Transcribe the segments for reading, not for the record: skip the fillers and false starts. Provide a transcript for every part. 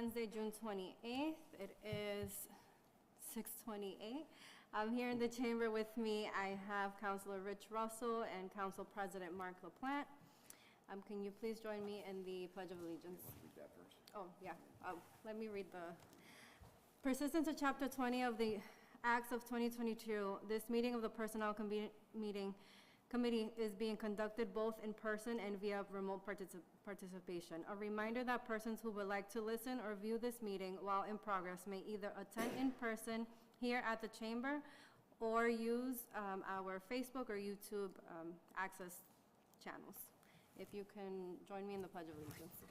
Wednesday, June 28th. It is 6:28. Here in the chamber with me, I have Councilor Rich Russell and Council President Mark LaPlante. Can you please join me in the Pledge of Allegiance? Read that first. Oh, yeah. Let me read the Pursuant to Chapter 20 of the Acts of 2022, this meeting of the Personnel Committee is being conducted both in person and via remote participation. A reminder that persons who would like to listen or view this meeting while in progress may either attend in person here at the chamber or use our Facebook or YouTube access channels. If you can join me in the Pledge of Allegiance.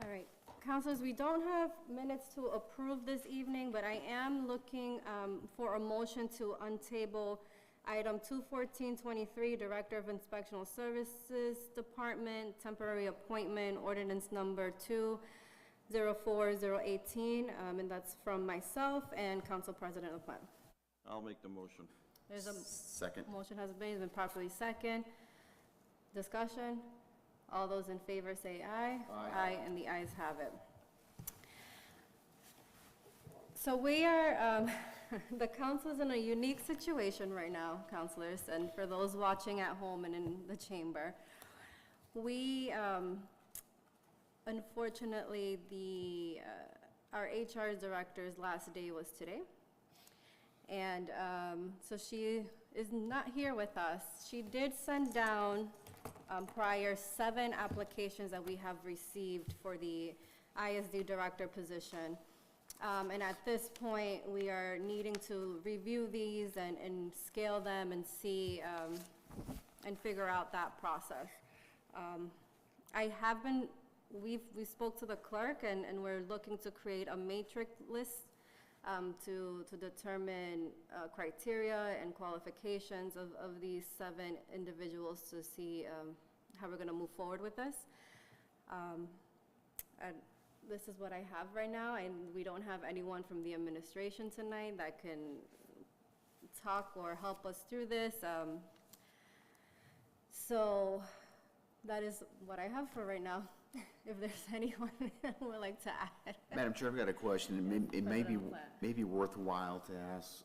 All right, councilors, we don't have minutes to approve this evening, but I am looking for a motion to untable item 21423, Director of Inspectional Services Department, temporary appointment, ordinance number 204018, and that's from myself and Council President LaPlante. I'll make the motion. There's a Second. motion has been properly second. Discussion? All those in favor say aye. Aye. And the ayes have it. So we are, the council is in a unique situation right now, councilors, and for those watching at home and in the chamber. We, unfortunately, our HR director's last day was today. And so she is not here with us. She did send down prior 7 applications that we have received for the ISD director position. And at this point, we are needing to review these and scale them and see and figure out that process. We spoke to the clerk and we're looking to create a matrix list to determine criteria and qualifications of these 7 individuals to see how we're going to move forward with this. And this is what I have right now, and we don't have anyone from the administration tonight that can talk or help us through this. So that is what I have for right now. If there's anyone that would like to add. Madam Chair, I've got a question. It may be worthwhile to ask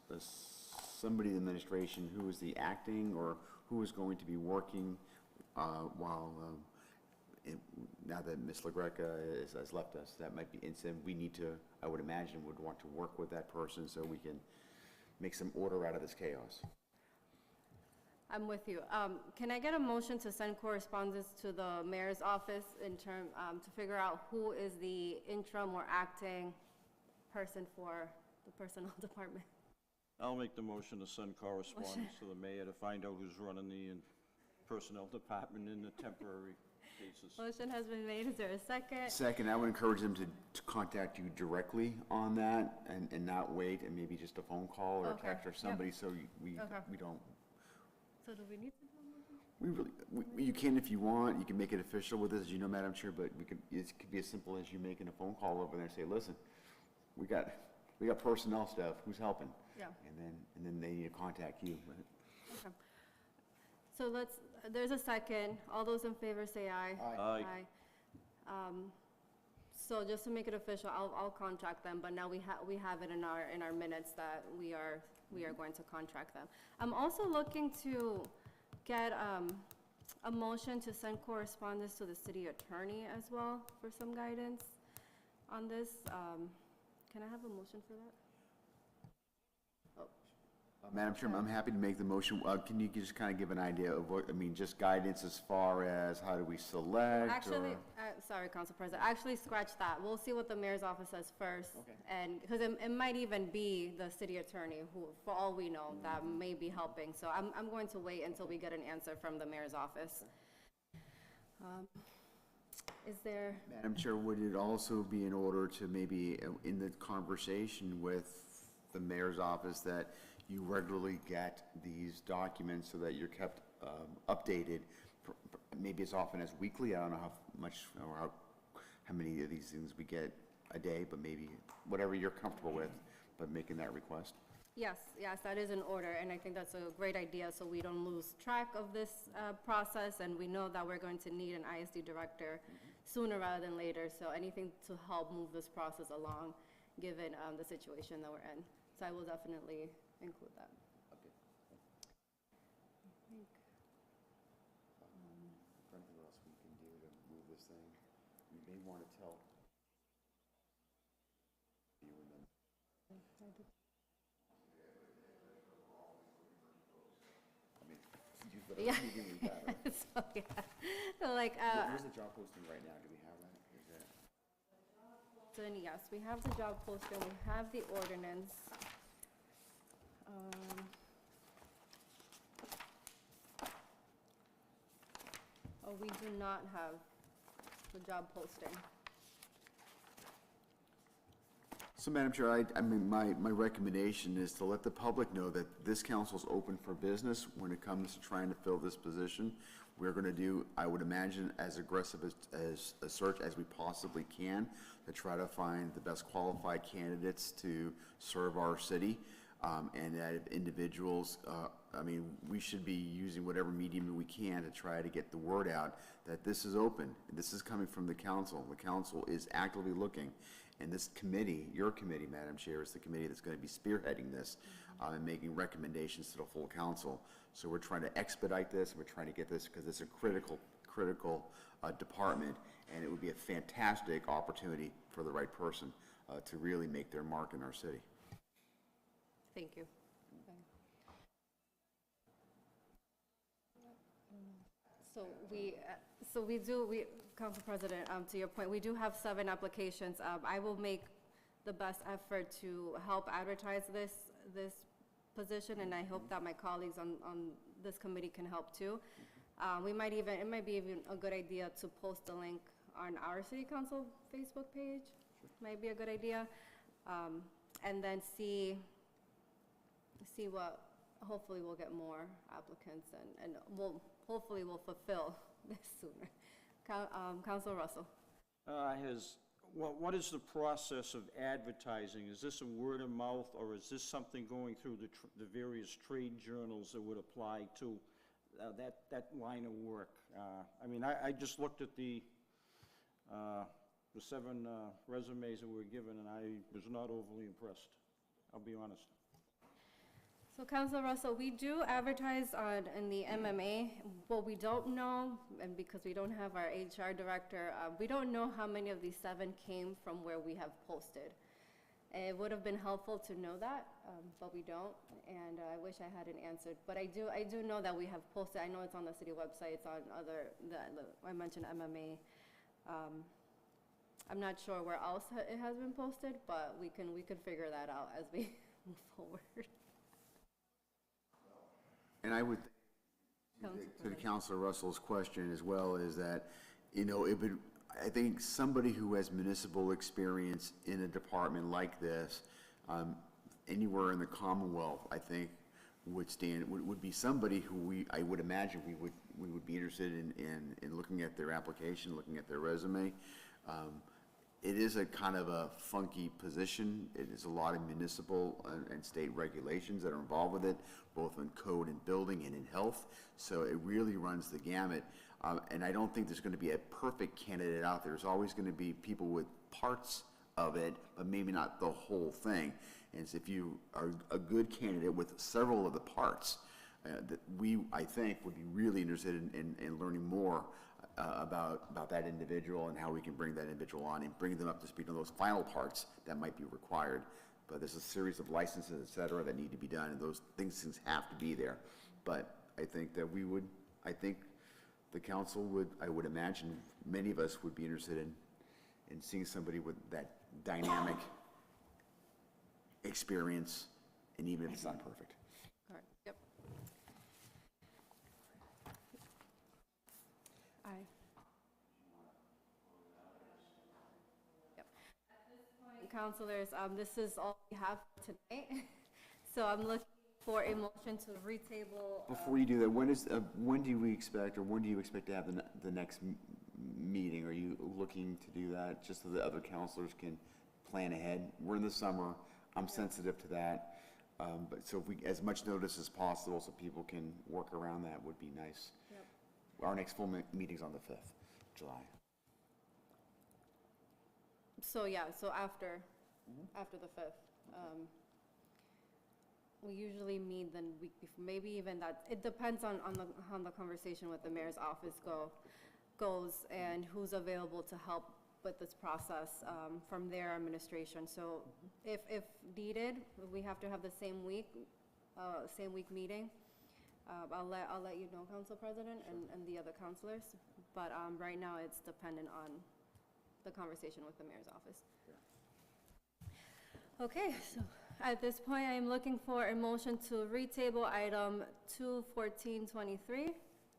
somebody in the administration who is the acting or who is going to be working now that Ms. LaGreca has left us. That might be, and so we need to, I would imagine, would want to work with that person so we can make some order out of this chaos. I'm with you. Can I get a motion to send correspondence to the mayor's office in term to figure out who is the interim or acting person for the personnel department? I'll make the motion to send correspondence to the mayor to find out who's running the personnel department in the temporary cases. Motion has been made. Is there a second? Second, I would encourage them to contact you directly on that and not wait, and maybe just a phone call or a text or somebody, so we don't. So do we need to do You can if you want. You can make it official with us, as you know, Madam Chair, but it could be as simple as you making a phone call over there and say, listen, we got personnel stuff, who's helping? Yeah. And then they need to contact you. Okay. So there's a second. All those in favor say aye. Aye. So just to make it official, I'll contract them, but now we have it in our minutes that we are going to contract them. I'm also looking to get a motion to send correspondence to the city attorney as well for some guidance on this. Can I have a motion for that? Madam Chairman, I'm happy to make the motion. Can you just kind of give an idea of what, just guidance as far as how do we select? Actually, sorry, Council President, actually scratch that. We'll see what the mayor's office says first. Okay. And, because it might even be the city attorney who, for all we know, that may be helping. So I'm going to wait until we get an answer from the mayor's office. Is there? Madam Chair, would it also be in order to maybe in the conversation with the mayor's office that you regularly get these documents so that you're kept updated maybe as often as weekly. I don't know how much or how many of these things we get a day, but maybe whatever you're comfortable with, but making that request. Yes, yes, that is in order, and I think that's a great idea, so we don't lose track of this process, and we know that we're going to need an ISD director sooner rather than later, so anything to help move this process along, given the situation that we're in. So I will definitely include that. Okay. Anything else we can do to move this thing? You may want to tell you and then. I mean, use whatever Yeah. medium we got, right? So, yeah, so like, Where's the job posting right now? Do we have that? Is that? then yes, we have the job posting, we have the ordinance. Oh, we do not have the job posting. So, Madam Chair, I mean, my recommendation is to let the public know that this council's open for business when it comes to trying to fill this position. We're going to do, I would imagine, as aggressive as a search as we possibly can to try to find the best qualified candidates to serve our city. And that if individuals, I mean, we should be using whatever medium we can to try to get the word out that this is open. This is coming from the council. The council is actively looking. And this committee, your committee, Madam Chair, is the committee that's going to be spearheading this and making recommendations to the full council. So we're trying to expedite this. We're trying to get this because it's a critical department, and it would be a fantastic opportunity for the right person to really make their mark in our city. Thank you. So Council President, to your point, we do have 7 applications. I will make the best effort to help advertise this position, and I hope that my colleagues on this committee can help too. It might be even a good idea to post a link on our city council Facebook page. Might be a good idea. And then see what, hopefully we'll get more applicants and hopefully we'll fulfill this sooner. Councilor Russell. What is the process of advertising? Is this a word of mouth, or is this something going through the various trade journals that would apply to that line of work? I mean, I just looked at the 7 resumes that were given, and I was not overly impressed. I'll be honest. So Councilor Russell, we do advertise in the MMA. What we don't know, and because we don't have our HR director, we don't know how many of these 7 came from where we have posted. It would have been helpful to know that, but we don't, and I wish I had an answer. But I do know that we have posted. I know it's on the city website. It's on I mentioned MMA. I'm not sure where else it has been posted, but we can figure that out as we move forward. And I would, to the Councilor Russell's question as well, is that, I think somebody who has municipal experience in a department like this, anywhere in the Commonwealth, I think, would be somebody who I would imagine we would be interested in looking at their application, looking at their resume. It is a kind of a funky position. It is a lot of municipal and state regulations that are involved with it, both in code and building and in health. So it really runs the gamut. And I don't think there's going to be a perfect candidate out there. There's always going to be people with parts of it, but maybe not the whole thing. And so if you are a good candidate with several of the parts, that I think, would be really interested in learning more about that individual and how we can bring that individual on and bring them up to speed on those final parts that might be required. But there's a series of licenses, et cetera, that need to be done, and those things have to be there. But I think that the council would, I would imagine, many of us would be interested in seeing somebody with that dynamic experience, and even if it's not perfect. Correct. Yep. Aye. Yep. At this point, councilors, this is all we have for tonight. So I'm looking for a motion to retable. Before you do that, when do we expect, or when do you expect to have the next meeting? Are you looking to do that, just so the other counselors can plan ahead? We're in the summer, I'm sensitive to that, but so if we, as much notice as possible, so people can work around that, would be nice. Yep. Our next full meeting's on the 5th, July. So, yeah, so after the 5th. We usually meet the week before, maybe even that, it depends on the conversation with the mayor's office goes and who's available to help with this process from their administration. So if needed, we have to have the same week meeting. I'll let you know, Council President, and the other councilors. But right now, it's dependent on the conversation with the mayor's office. Okay, so at this point, I am looking for a motion to retable item 21423.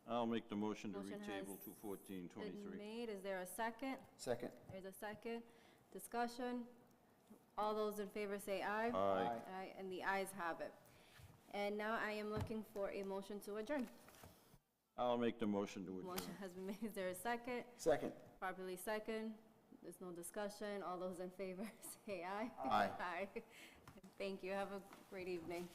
I'll make the motion to Motion retable has 21423. Been made, is there a second? Second. There's a second. Discussion. All those in favor say aye. Aye. Aye, and the ayes have it. And now I am looking for a motion to adjourn. I'll make the motion to adjourn. Motion has been made, is there a second? Second. Properly second. There's no discussion. All those in favor say aye. Aye. Aye. Thank you. Have a great evening.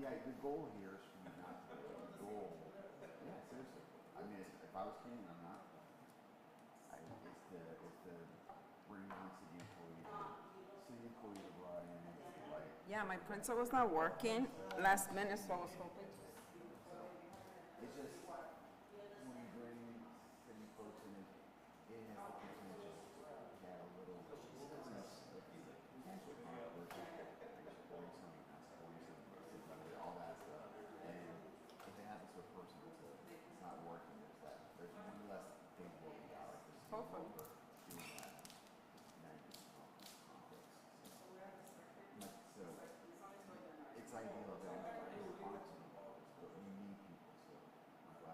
Yeah, the goal here is for you not to, the goal, yeah, seriously. I mean, if I was king, I'm not, it's to bring on city employees abroad in, like, Yeah, my printer was not working last minute, so I was hoping. it's just, when you bring city folks in, it has the potential to have a little sense of potential conflict, supporting something, not supporting something, all that stuff. And if it happens to a person it's not working, there's one less thing to worry about, like this. Hopefully. Doing that, now you just conflicts. So, it's ideal that you're boxing, but you need people, so I'm glad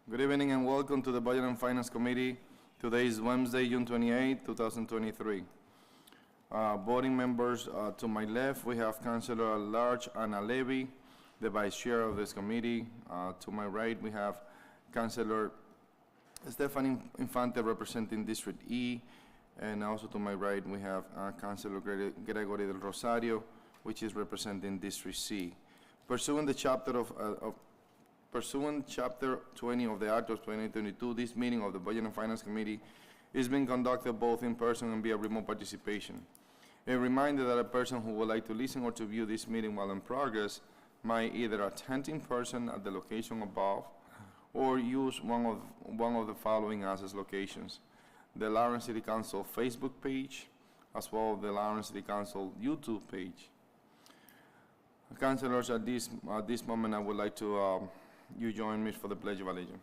Good evening and welcome to the Budget and Finance Committee. Today is Wednesday, June 28, 2023. Voting members, to my left, we have Councilor Large Ana Levy, the Vice Chair of this committee. To my right, we have Councilor Stephanie Infante representing District E. And also to my right, we have Councilor Gregory del Rosario, which is representing District C. Pursuant Chapter 20 of the Act of 2022, this meeting of the Budget and Finance Committee is being conducted both in person and via remote participation. A reminder that a person who would like to listen or to view this meeting while in progress might either attend in person at the location above or use one of the following access locations: the Lawrence City Council Facebook page, as well as the Lawrence City Council YouTube page. Councilors, at this moment, I would like to you join me for the Pledge of Allegiance.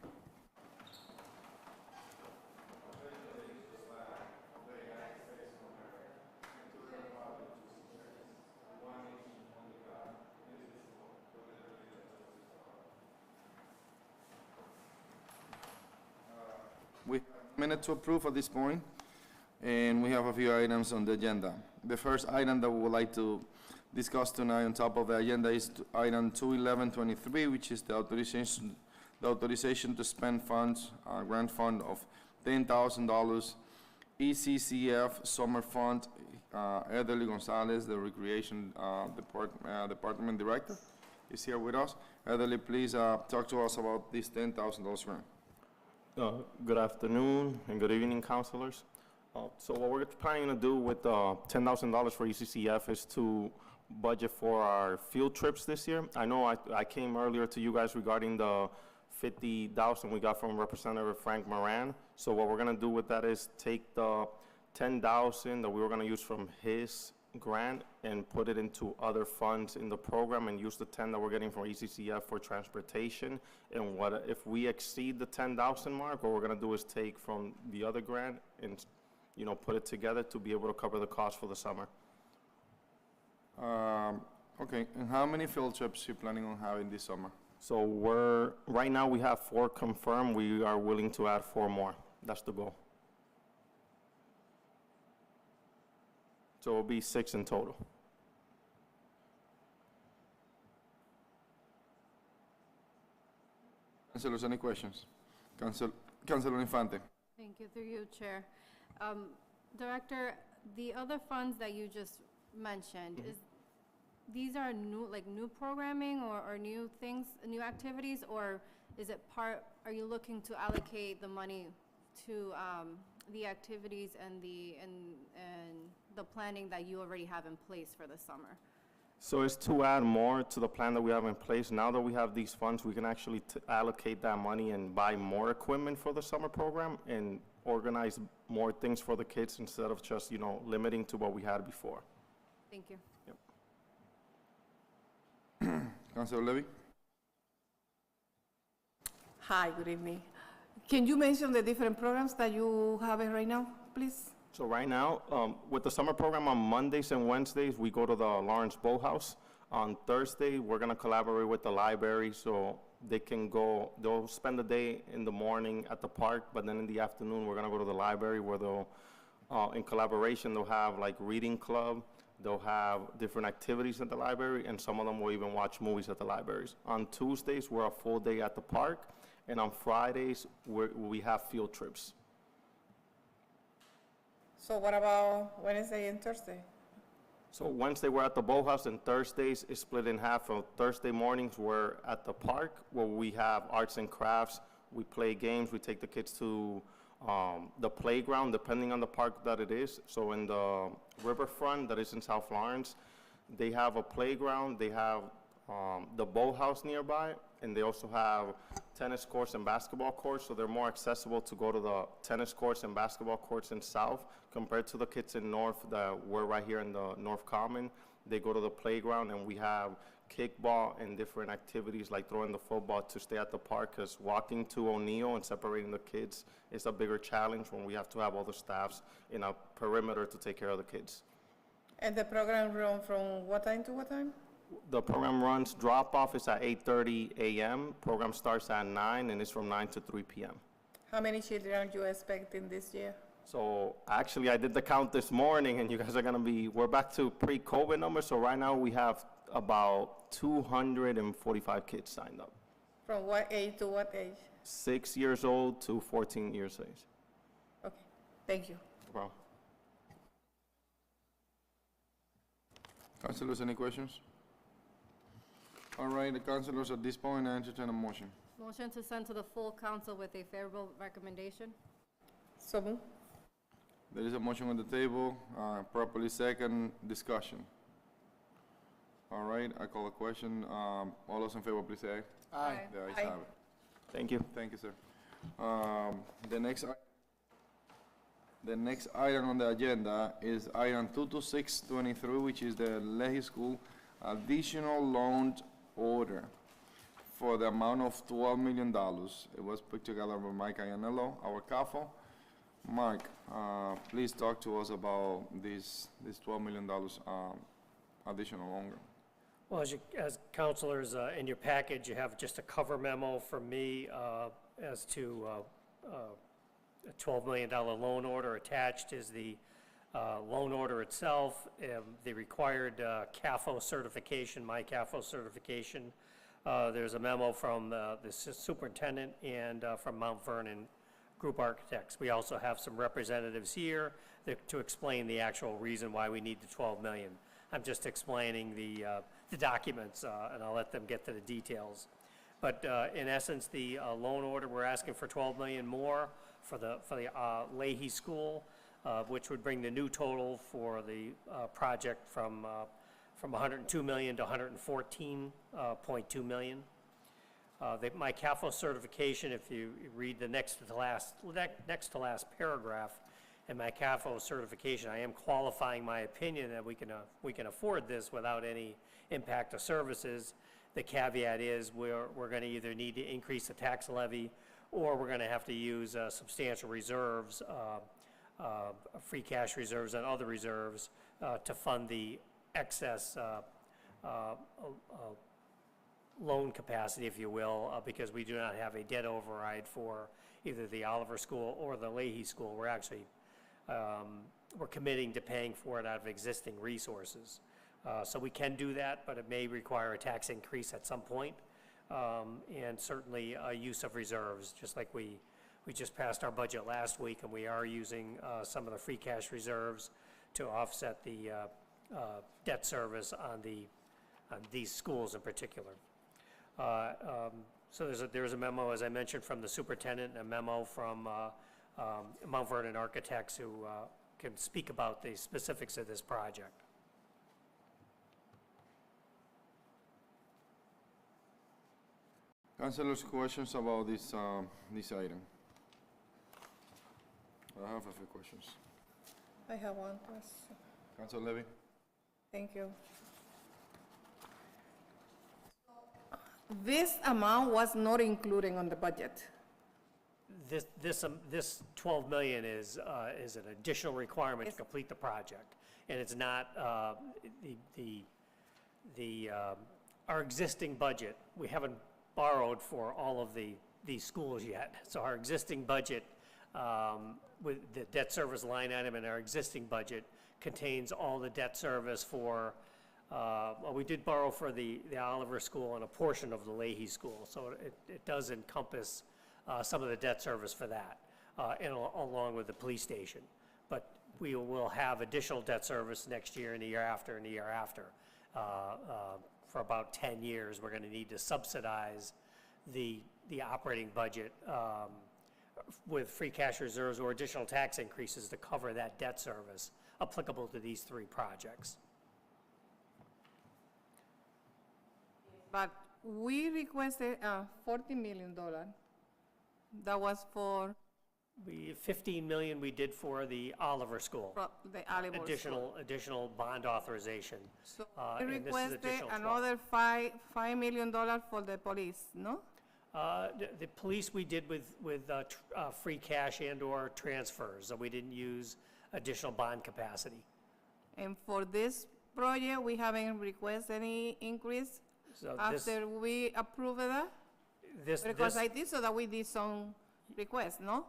We have a minute to approve at this point, and we have a few items on the agenda. The first item that we would like to discuss tonight on top of the agenda is item 21123, which is the authorization to spend funds, grant fund of $10,000, ECCF Summer Fund. Ederly Gonzalez, the Recreation Department Director, is here with us. Ederly, please talk to us about this $10,000 grant. Good afternoon and good evening, councilors. So what we're planning to do with $10,000 for ECCF is to budget for our field trips this year. I know I came earlier to you guys regarding the $50,000 we got from Representative Frank Moran. So what we're gonna do with that is take the $10,000 that we were gonna use from his grant and put it into other funds in the program and use the 10 that we're getting from ECCF for transportation. And what if we exceed the 10,000 mark, what we're gonna do is take from the other grant and, you know, put it together to be able to cover the cost for the summer. Okay, and how many field trips you planning on having this summer? So right now we have 4 confirmed. We are willing to add 4 more. That's the goal. So it'll be 6 in total. Councilors, any questions? Councilor Infante. Thank you, through you, Chair. Director, the other funds that you just mentioned, these are new programming or new things, new activities, or is it are you looking to allocate the money to the activities and the planning that you already have in place for the summer? So it's to add more to the plan that we have in place. Now that we have these funds, we can actually allocate that money and buy more equipment for the summer program and organize more things for the kids instead of just, you know, limiting to what we had before. Thank you. Yep. Councilor Levy. Hi, good evening. Can you mention the different programs that you have right now, please? So right now, with the summer program on Mondays and Wednesdays, we go to the Lawrence Boathouse. On Thursday, we're gonna collaborate with the library so they can go, they'll spend the day in the morning at the park, but then in the afternoon, we're gonna go to the library where they'll, in collaboration, they'll have like reading club, they'll have different activities at the library, and some of them will even watch movies at the libraries. On Tuesdays, we're a full day at the park, and on Fridays, we have field trips. So what about Wednesday and Thursday? So Wednesday, we're at the Boathouse, and Thursdays is split in half. So Thursday mornings, we're at the park where we have arts and crafts. We play games. We take the kids to the playground, depending on the park that it is. So in the riverfront that is in South Lawrence, they have a playground. They have the Boathouse nearby, and they also have tennis courts and basketball courts, so they're more accessible to go to the tennis courts and basketball courts in South compared to the kids in North that we're right here in the North Common. They go to the playground, and we have kickball and different activities like throwing the football to stay at the park, because walking to O'Neill and separating the kids is a bigger challenge when we have to have all the staffs in a perimeter to take care of the kids. And the program run from what time to what time? The program runs, drop-off is at 8:30 a.m., program starts at 9, and it's from 9 to 3 p.m. How many children are you expecting this year? So actually, I did the count this morning, and you guys are gonna be, we're back to pre-COVID numbers, so right now we have about 245 kids signed up. From what age to what age? 6 years old to 14 years of age. Okay, thank you. No problem. Councilors, any questions? All right, the councilors, at this point, I entertain a motion. Motion to send to the full council with a favorable recommendation. So move. There is a motion on the table, properly second, discussion. All right, I call a question. All those in favor, please say aye. Aye. The ayes Aye. have it. Thank you. Thank you, sir. The next item on the agenda is item 22623, which is the Leahy School additional loan order for the amount of $12 million. It was put together by Mike Iannello, our CAFO. Mark, please talk to us about this $12 million additional loan. Well, as counselors, in your package, you have just a cover memo from me as to a $12 million loan order. Attached is the loan order itself, the required CAFO certification, my CAFO certification. There's a memo from the superintendent and from Mount Vernon Group Architects. We also have some representatives here to explain the actual reason why we need the $12 million. I'm just explaining the documents, and I'll let them get to the details. But in essence, the loan order, we're asking for $12 million more for the Leahy School, which would bring the new total for the project from $102 million to $114.2 million. My CAFO certification, if you read the next to last paragraph, in my CAFO certification, I am qualifying my opinion that we can afford this without any impact to services. The caveat is we're going to either need to increase the tax levy, or we're going to have to use substantial reserves, free cash reserves and other reserves to fund the excess loan capacity, if you will, because we do not have a debt override for either the Oliver School or the Leahy School. We're actually, we're committing to paying for it out of existing resources. So we can do that, but it may require a tax increase at some point, and certainly a use of reserves, just like we just passed our budget last week, and we are using some of the free cash reserves to offset the debt service on these schools in particular. So there's a memo, as I mentioned, from the superintendent, and a memo from Mount Vernon Architects, who can speak about the specifics of this project. Councilors, questions about this item? I have a few questions. I have one question. Councilor Levy? Thank you. This amount was not included on the budget. This 12 million is an additional requirement to complete the project, and it's not our existing budget. We haven't borrowed for all of these schools yet, so our existing budget with the debt service line item in our existing budget contains all the debt service for. Well, we did borrow for the Oliver School and a portion of the Leahy School, so it does encompass some of the debt service for that, and along with the police station. But we will have additional debt service next year and the year after and the year after. For about 10 years, we're going to need to subsidize the operating budget with free cash reserves or additional tax increases to cover that debt service applicable to these three projects. But we requested $40 million. That was for 15 million we did for the Oliver School. the Oliver School. Additional bond authorization. So and we this is requested additional 12. another $5 million for the police, no? The police we did with free cash and/or transfers, so we didn't use additional bond capacity. And for this project, we haven't requested any increase So after we approve of that? Because I think so that we did some requests, no?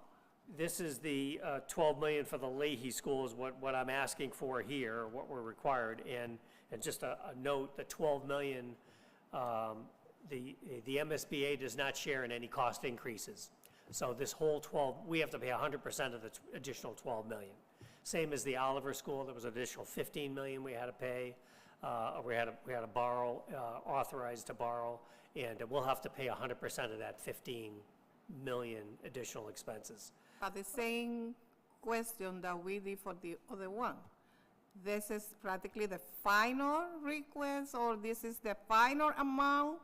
This is the 12 million for the Leahy School is what I'm asking for here, what we're required. And just a note, the 12 million, the MSBA does not share in any cost increases. So this whole 12, we have to pay 100% of the additional 12 million. Same as the Oliver School, there was an additional 15 million we had to pay. We had to borrow, authorized to borrow, and we'll have to pay 100% of that 15 million additional expenses. But the same question that we did for the other one. This is practically the final request, or this is the final amount?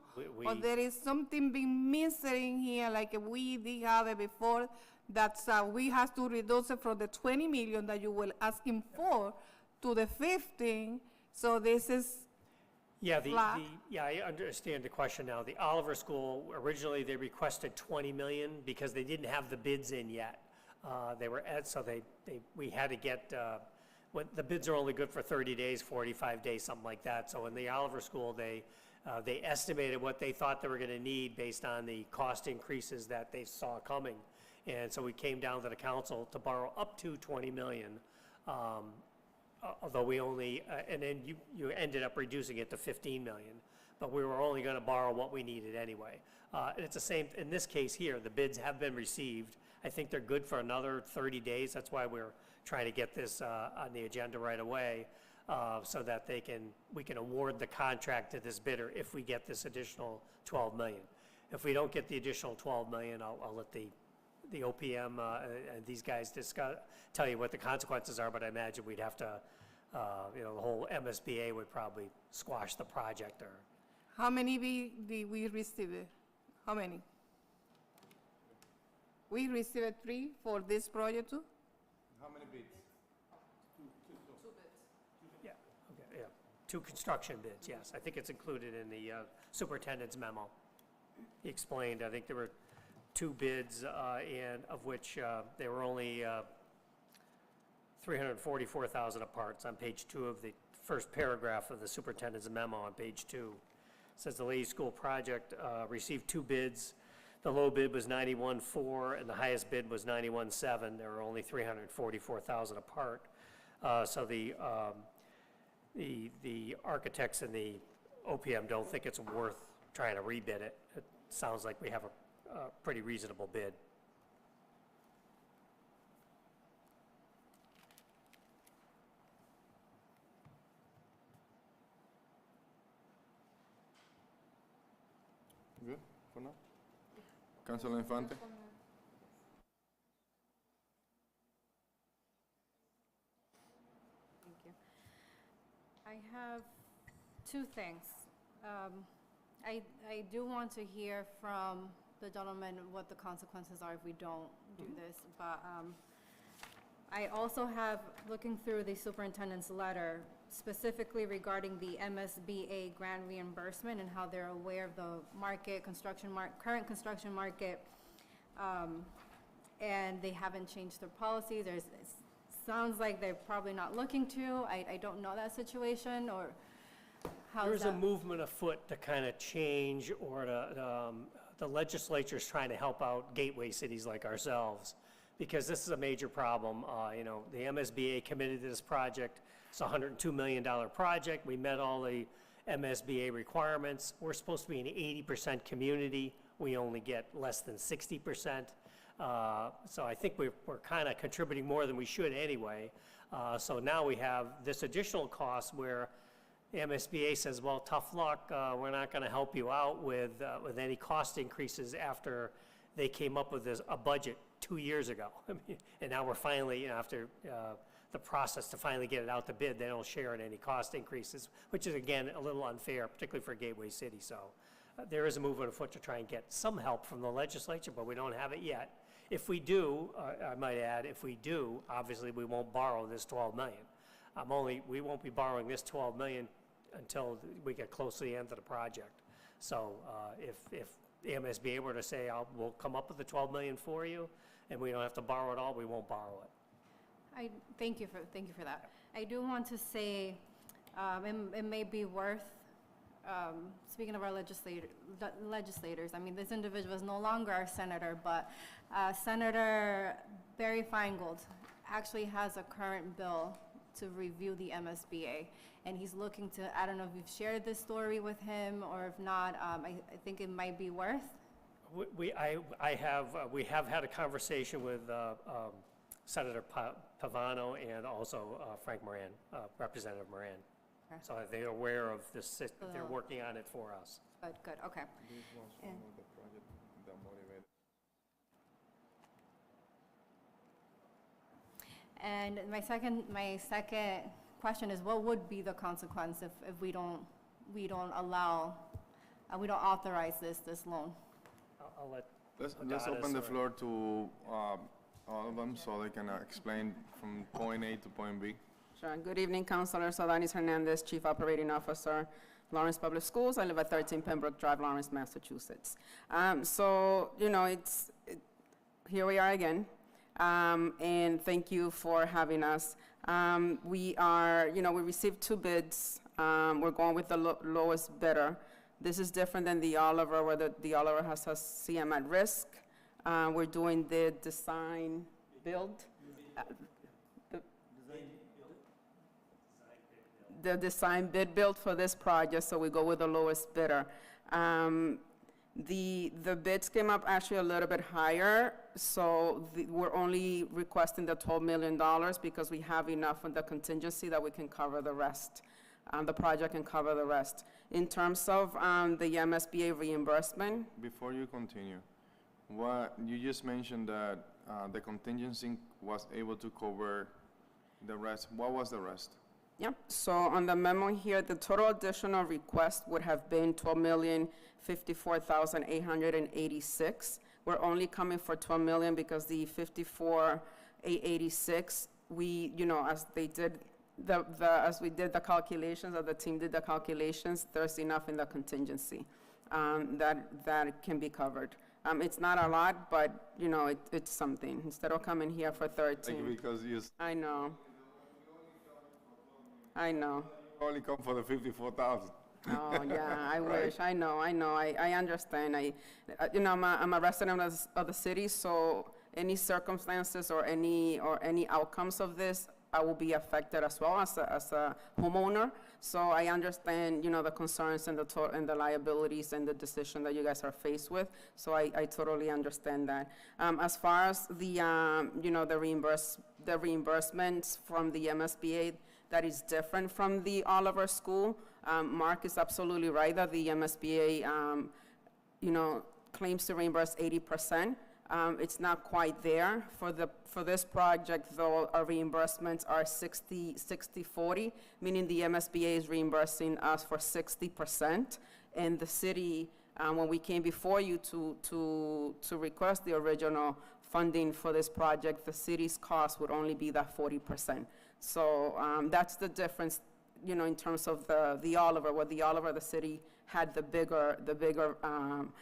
Or there is something being missing here, like we did have it before, that we have to reduce it from the 20 million that you were asking for to the 15, so this is Yeah, flat. yeah, I understand the question now. The Oliver School, originally they requested 20 million because they didn't have the bids in yet. We had to get, the bids are only good for 30 days, 45 days, something like that. So in the Oliver School, they estimated what they thought they were gonna need based on the cost increases that they saw coming. And so we came down to the council to borrow up to 20 million. Although we only, and then you ended up reducing it to 15 million, but we were only gonna borrow what we needed anyway. And it's the same, in this case here, the bids have been received. I think they're good for another 30 days. That's why we're trying to get this on the agenda right away, so that we can award the contract to this bidder if we get this additional 12 million. If we don't get the additional 12 million, I'll let the OPM and these guys tell you what the consequences are, but I imagine we'd have to, the whole MSBA would probably squash the project or. How many did we receive it? How many? We received 3 for this project too? How many bids? Yeah, okay, yeah. 2 construction bids, yes. I think it's included in the superintendent's memo. He explained, I think there were 2 bids, and of which there were only 344,000 apart. It's on page 2 of the first paragraph of the superintendent's memo on page 2. It says the Leahy School project received 2 bids. The low bid was 91.4 and the highest bid was 91.7. There were only 344,000 apart. So the architects and the OPM don't think it's worth trying to rebid it. It sounds like we have a pretty reasonable bid. Good for now? Councilor Infante? Thank you. I have 2 things. I do want to hear from the gentleman what the consequences are if we don't do this, but I also have, looking through the superintendent's letter, specifically regarding the MSBA grant reimbursement and how they're aware of the market, current construction market, and they haven't changed their policies. It sounds like they're probably not looking to. I don't know that situation, or how's that? There's a movement afoot to kind of change, or the legislature's trying to help out gateway cities like ourselves, because this is a major problem. The MSBA committed to this project. It's a $102 million project. We met all the MSBA requirements. We're supposed to be an 80% community. We only get less than 60%. So I think we're kind of contributing more than we should anyway. So now we have this additional cost where the MSBA says, well, tough luck, we're not going to help you out with any cost increases after they came up with a budget 2 years ago. And now we're finally, after the process to finally get it out to bid, they don't share in any cost increases, which is, again, a little unfair, particularly for Gateway City. So there is a movement afoot to try and get some help from the legislature, but we don't have it yet. If we do, I might add, if we do, obviously we won't borrow this 12 million. We won't be borrowing this 12 million until we get close to the end of the project. So if the MSBA were to say, we'll come up with the 12 million for you, and we don't have to borrow it all, we won't borrow it. Thank you for that. I do want to say, it may be worth, speaking of our legislators, I mean, this individual is no longer our senator, but Senator Barry Feingold actually has a current bill to review the MSBA, and he's looking to, I don't know if you've shared this story with him, or if not, I think it might be worth. We have had a conversation with Senator Pavano and also Frank Moran, Representative Moran. Okay. So they're aware of this, they're working on it for us. Good, okay. And- And my second question is, what would be the consequence if we don't allow, we don't authorize this loan? I'll let Let's Adonis open the or- floor to all of them so they can explain from point A to point B. Sure. Good evening, Councilors. Alanis Hernandez, Chief Operating Officer, Lawrence Public Schools. I live at 13 Pembroke Drive, Lawrence, Massachusetts. So, here we are again, and thank you for having us. We received 2 bids. We're going with the lowest bidder. This is different than the Oliver, where the Oliver has a CM at risk. We're doing the design build. The design bid build for this project, so we go with the lowest bidder. The bids came up actually a little bit higher, so we're only requesting the $12 million because we have enough in the contingency that we can cover the rest. The project can cover the rest. In terms of the MSBA reimbursement, Before you continue, you just mentioned that the contingency was able to cover the rest. What was the rest? yeah, so on the memo here, the total additional request would have been $12,054,886. We're only coming for $12 million because the $54,886, as we did the calculations, or the team did the calculations, there's enough in the contingency that can be covered. It's not a lot, but, it's something. Instead of coming here for 13. Because you I know. only come for the 54,000. Oh, yeah, I wish, I know, I understand. I'm a resident of the city, so any circumstances or any outcomes of this, I will be affected as well as a homeowner. So I understand, the concerns and the liabilities and the decision that you guys are faced with. So I totally understand that. As far as the reimbursements from the MSBA, that is different from the Oliver School. Mark is absolutely right that the MSBA, claims to reimburse 80%. It's not quite there. For this project, though, our reimbursements are 60-40, meaning the MSBA is reimbursing us for 60%. And the city, when we came before you to request the original funding for this project, the city's cost would only be that 40%. So that's the difference, in terms of the Oliver, where the Oliver, the city had the bigger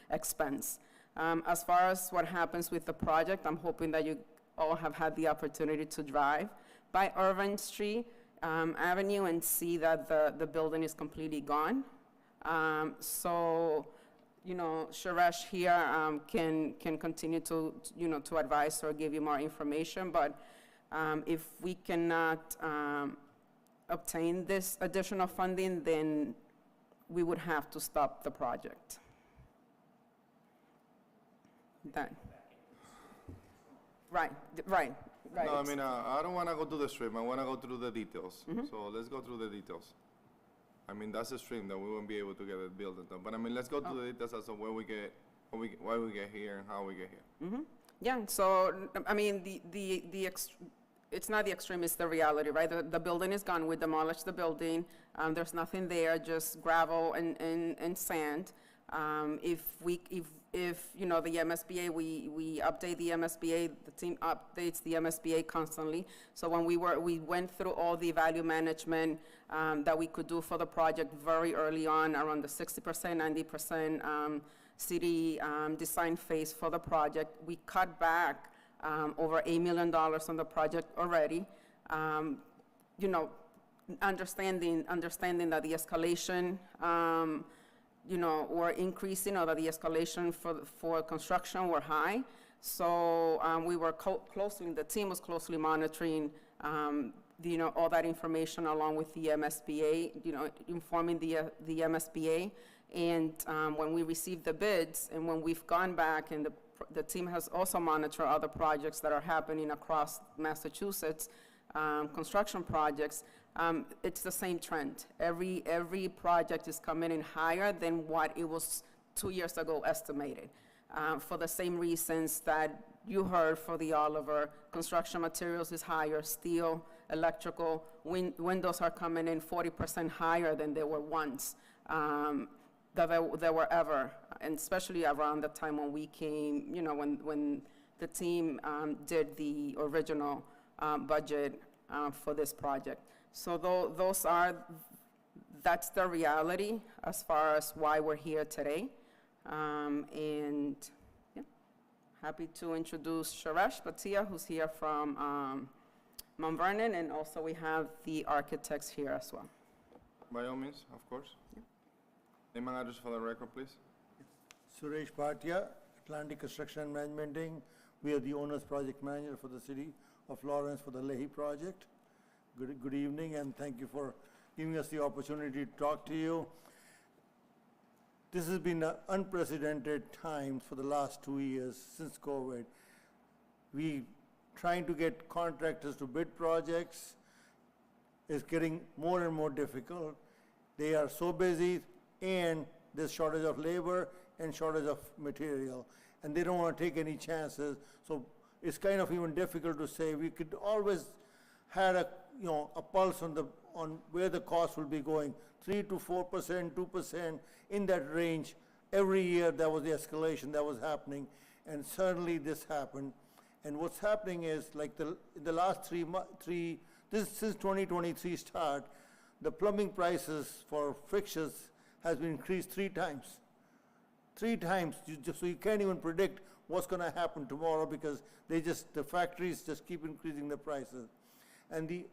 expense. As far as what happens with the project, I'm hoping that you all have had the opportunity to drive by Irvine Street Avenue and see that the building is completely gone. So, Suresh here can continue to advise or give you more information, but if we cannot obtain this additional funding, then we would have to stop the project. Right. No, I mean, I don't want to go to the stream. I want to go through the details. So let's go through the details. I mean, that's a stream that we won't be able to get it built and done. But I mean, let's go through the details as to why we get here and how we get here. Yeah, so, I mean, it's not the extreme, it's the reality, right? The building is gone, we demolished the building, there's nothing there, just gravel and sand. If the MSBA, we update the MSBA, the team updates the MSBA constantly. So when we went through all the value management that we could do for the project very early on, around the 60%, 90% city design phase for the project. We cut back over $8 million on the project already. understanding that the escalation, were increasing, or that the escalation for construction were high. So we were closely, the team was closely monitoring, all that information along with the MSBA, informing the MSBA. And when we received the bids, and when we've gone back, and the team has also monitored other projects that are happening across Massachusetts, construction projects, it's the same trend. Every project is coming in higher than what it was 2 years ago estimated. For the same reasons that you heard for the Oliver, construction materials is higher, steel, electrical, windows are coming in 40% higher than they were once, that they were ever, and especially around the time when we came, when the team did the original budget for this project. So that's the reality as far as why we're here today. And yeah, happy to introduce Suresh Bhatia, who's here from Mount Vernon, and also we have the architects here as well. By all means, of course. Name and address for the record, please. Suresh Bhatia, Atlantic Construction and Management Inc. We are the owner's project manager for the city of Lawrence for the Leahy project. Good evening, and thank you for giving us the opportunity to talk to you. This has been an unprecedented time for the last 2 years since COVID. We trying to get contractors to bid projects is getting more and more difficult. They are so busy, and there's shortage of labor and shortage of material, and they don't want to take any chances. So it's kind of even difficult to say. We could always had a pulse on where the cost will be going, 3 to 4%, 2%, in that range. Every year there was the escalation that was happening, and certainly this happened. And what's happening is, like in the last since 2023 start, the plumbing prices for fixtures has been increased 3 times. 3 times, so you can't even predict what's going to happen tomorrow, because the factories just keep increasing the prices. And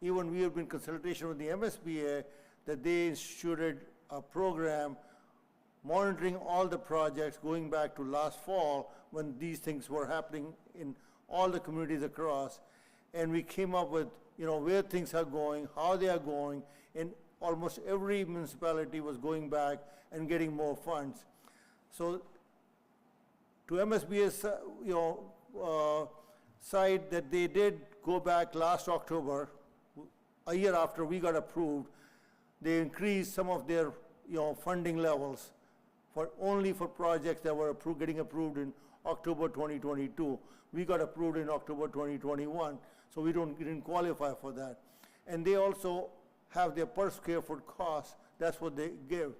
even we have been in consultation with the MSBA that they instituted a program monitoring all the projects going back to last fall, when these things were happening in all the communities across. And we came up with, where things are going, how they are going, and almost every municipality was going back and getting more funds. So to MSBA's, side, that they did go back last October, a year after we got approved, they increased some of their, funding levels only for projects that were getting approved in October 2022. We got approved in October 2021, so we didn't qualify for that. And they also have their per square foot cost. That's what they give.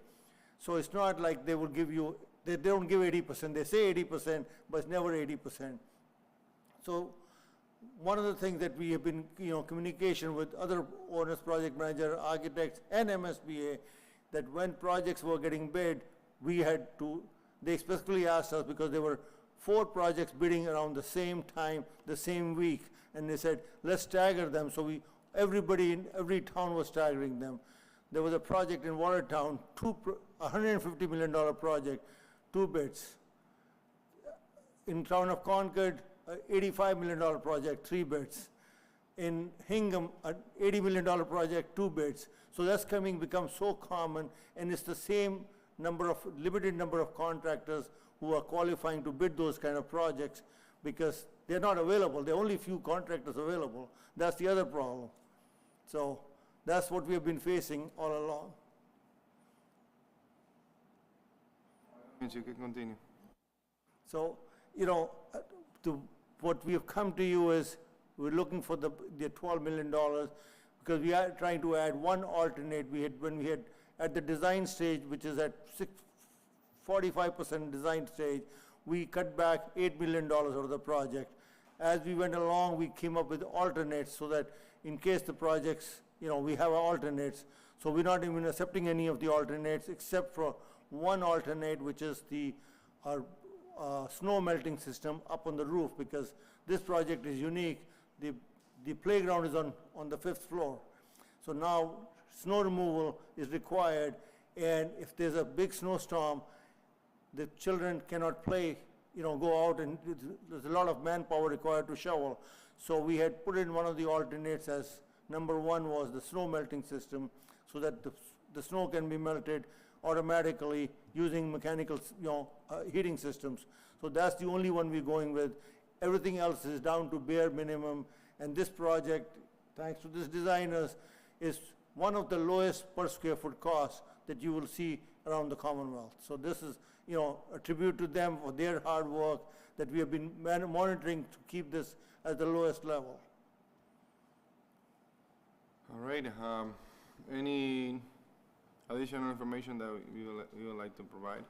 So it's not like they will give you, they don't give 80%. They say 80%, but it's never 80%. So one of the things that we have been, communication with other owners, project manager, architects, and MSBA, that when projects were getting bid, they specifically asked us, because there were 4 projects bidding around the same time, the same week, and they said, let's stagger them. So everybody in every town was staggering them. There was a project in Watertown, $150 million project, 2 bids. In town of Concord, $85 million project, 3 bids. In Hingham, an $80 million project, 2 bids. So that's become so common, and it's the same limited number of contractors who are qualifying to bid those kind of projects, because they're not available. There are only few contractors available. That's the other problem. So that's what we have been facing all along. You can continue. So, what we have come to you is, we're looking for the $12 million, because we are trying to add one alternate. When we had at the design stage, which is at 45% design stage, we cut back $8 million out of the project. As we went along, we came up with alternates, so that in case the projects, we have alternates. So we're not even accepting any of the alternates, except for one alternate, which is our snow melting system up on the roof, because this project is unique. The playground is on the 5th floor. So now, snow removal is required, and if there's a big snowstorm, the children cannot play, go out, and there's a lot of manpower required to shovel. So we had put in one of the alternates as number one was the snow melting system, so that the snow can be melted automatically using mechanical, heating systems. So that's the only one we're going with. Everything else is down to bare minimum, and this project, thanks to these designers, is one of the lowest per square foot costs that you will see around the Commonwealth. So this is, a tribute to them for their hard work that we have been monitoring to keep this at the lowest level. All right, any additional information that you would like to provide?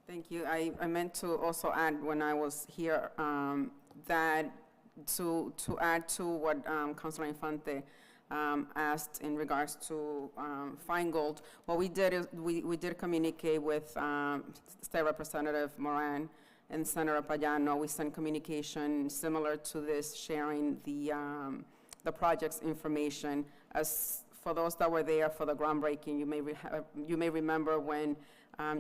Thank you. I meant to also add when I was here, that to add to what Councilor Infante asked in regards to Feingold, what we did is we did communicate with State Representative Moran and Senator Payano. We sent communication similar to this, sharing the project's information. As for those that were there for the groundbreaking, you may remember when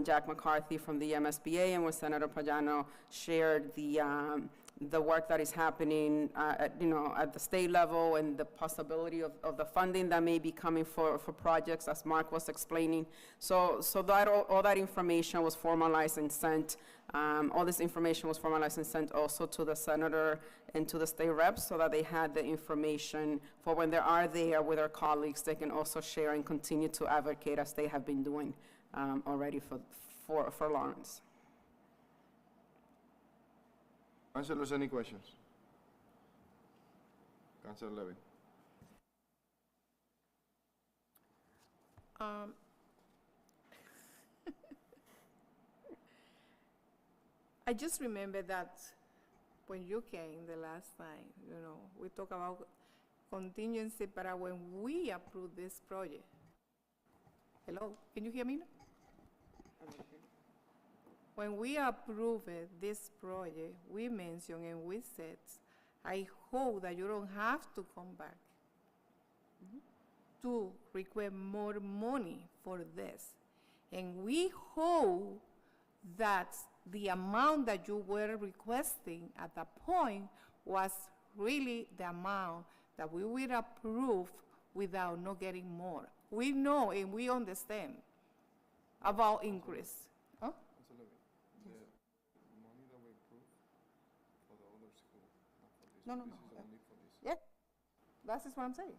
Jack McCarthy from the MSBA and with Senator Payano shared the work that is happening at the state level and the possibility of the funding that may be coming for projects, as Mark was explaining. So that all that information was formalized and sent. All this information was formalized and sent also to the senator and to the state reps, so that they had the information for when they are there with their colleagues, they can also share and continue to advocate as they have been doing already for Lawrence. Councilors, any questions? Councilor Levy. I just remember that when you came the last time, we talked about contingency, but when we approved this project. Hello, can you hear me now? When we approved this project, we mentioned and we said, I hope that you don't have to come back to request more money for this. And we hope that the amount that you were requesting at that point was really the amount that we will approve without not getting more. We know and we understand about increase. Huh? No. Yeah, that's what I'm saying.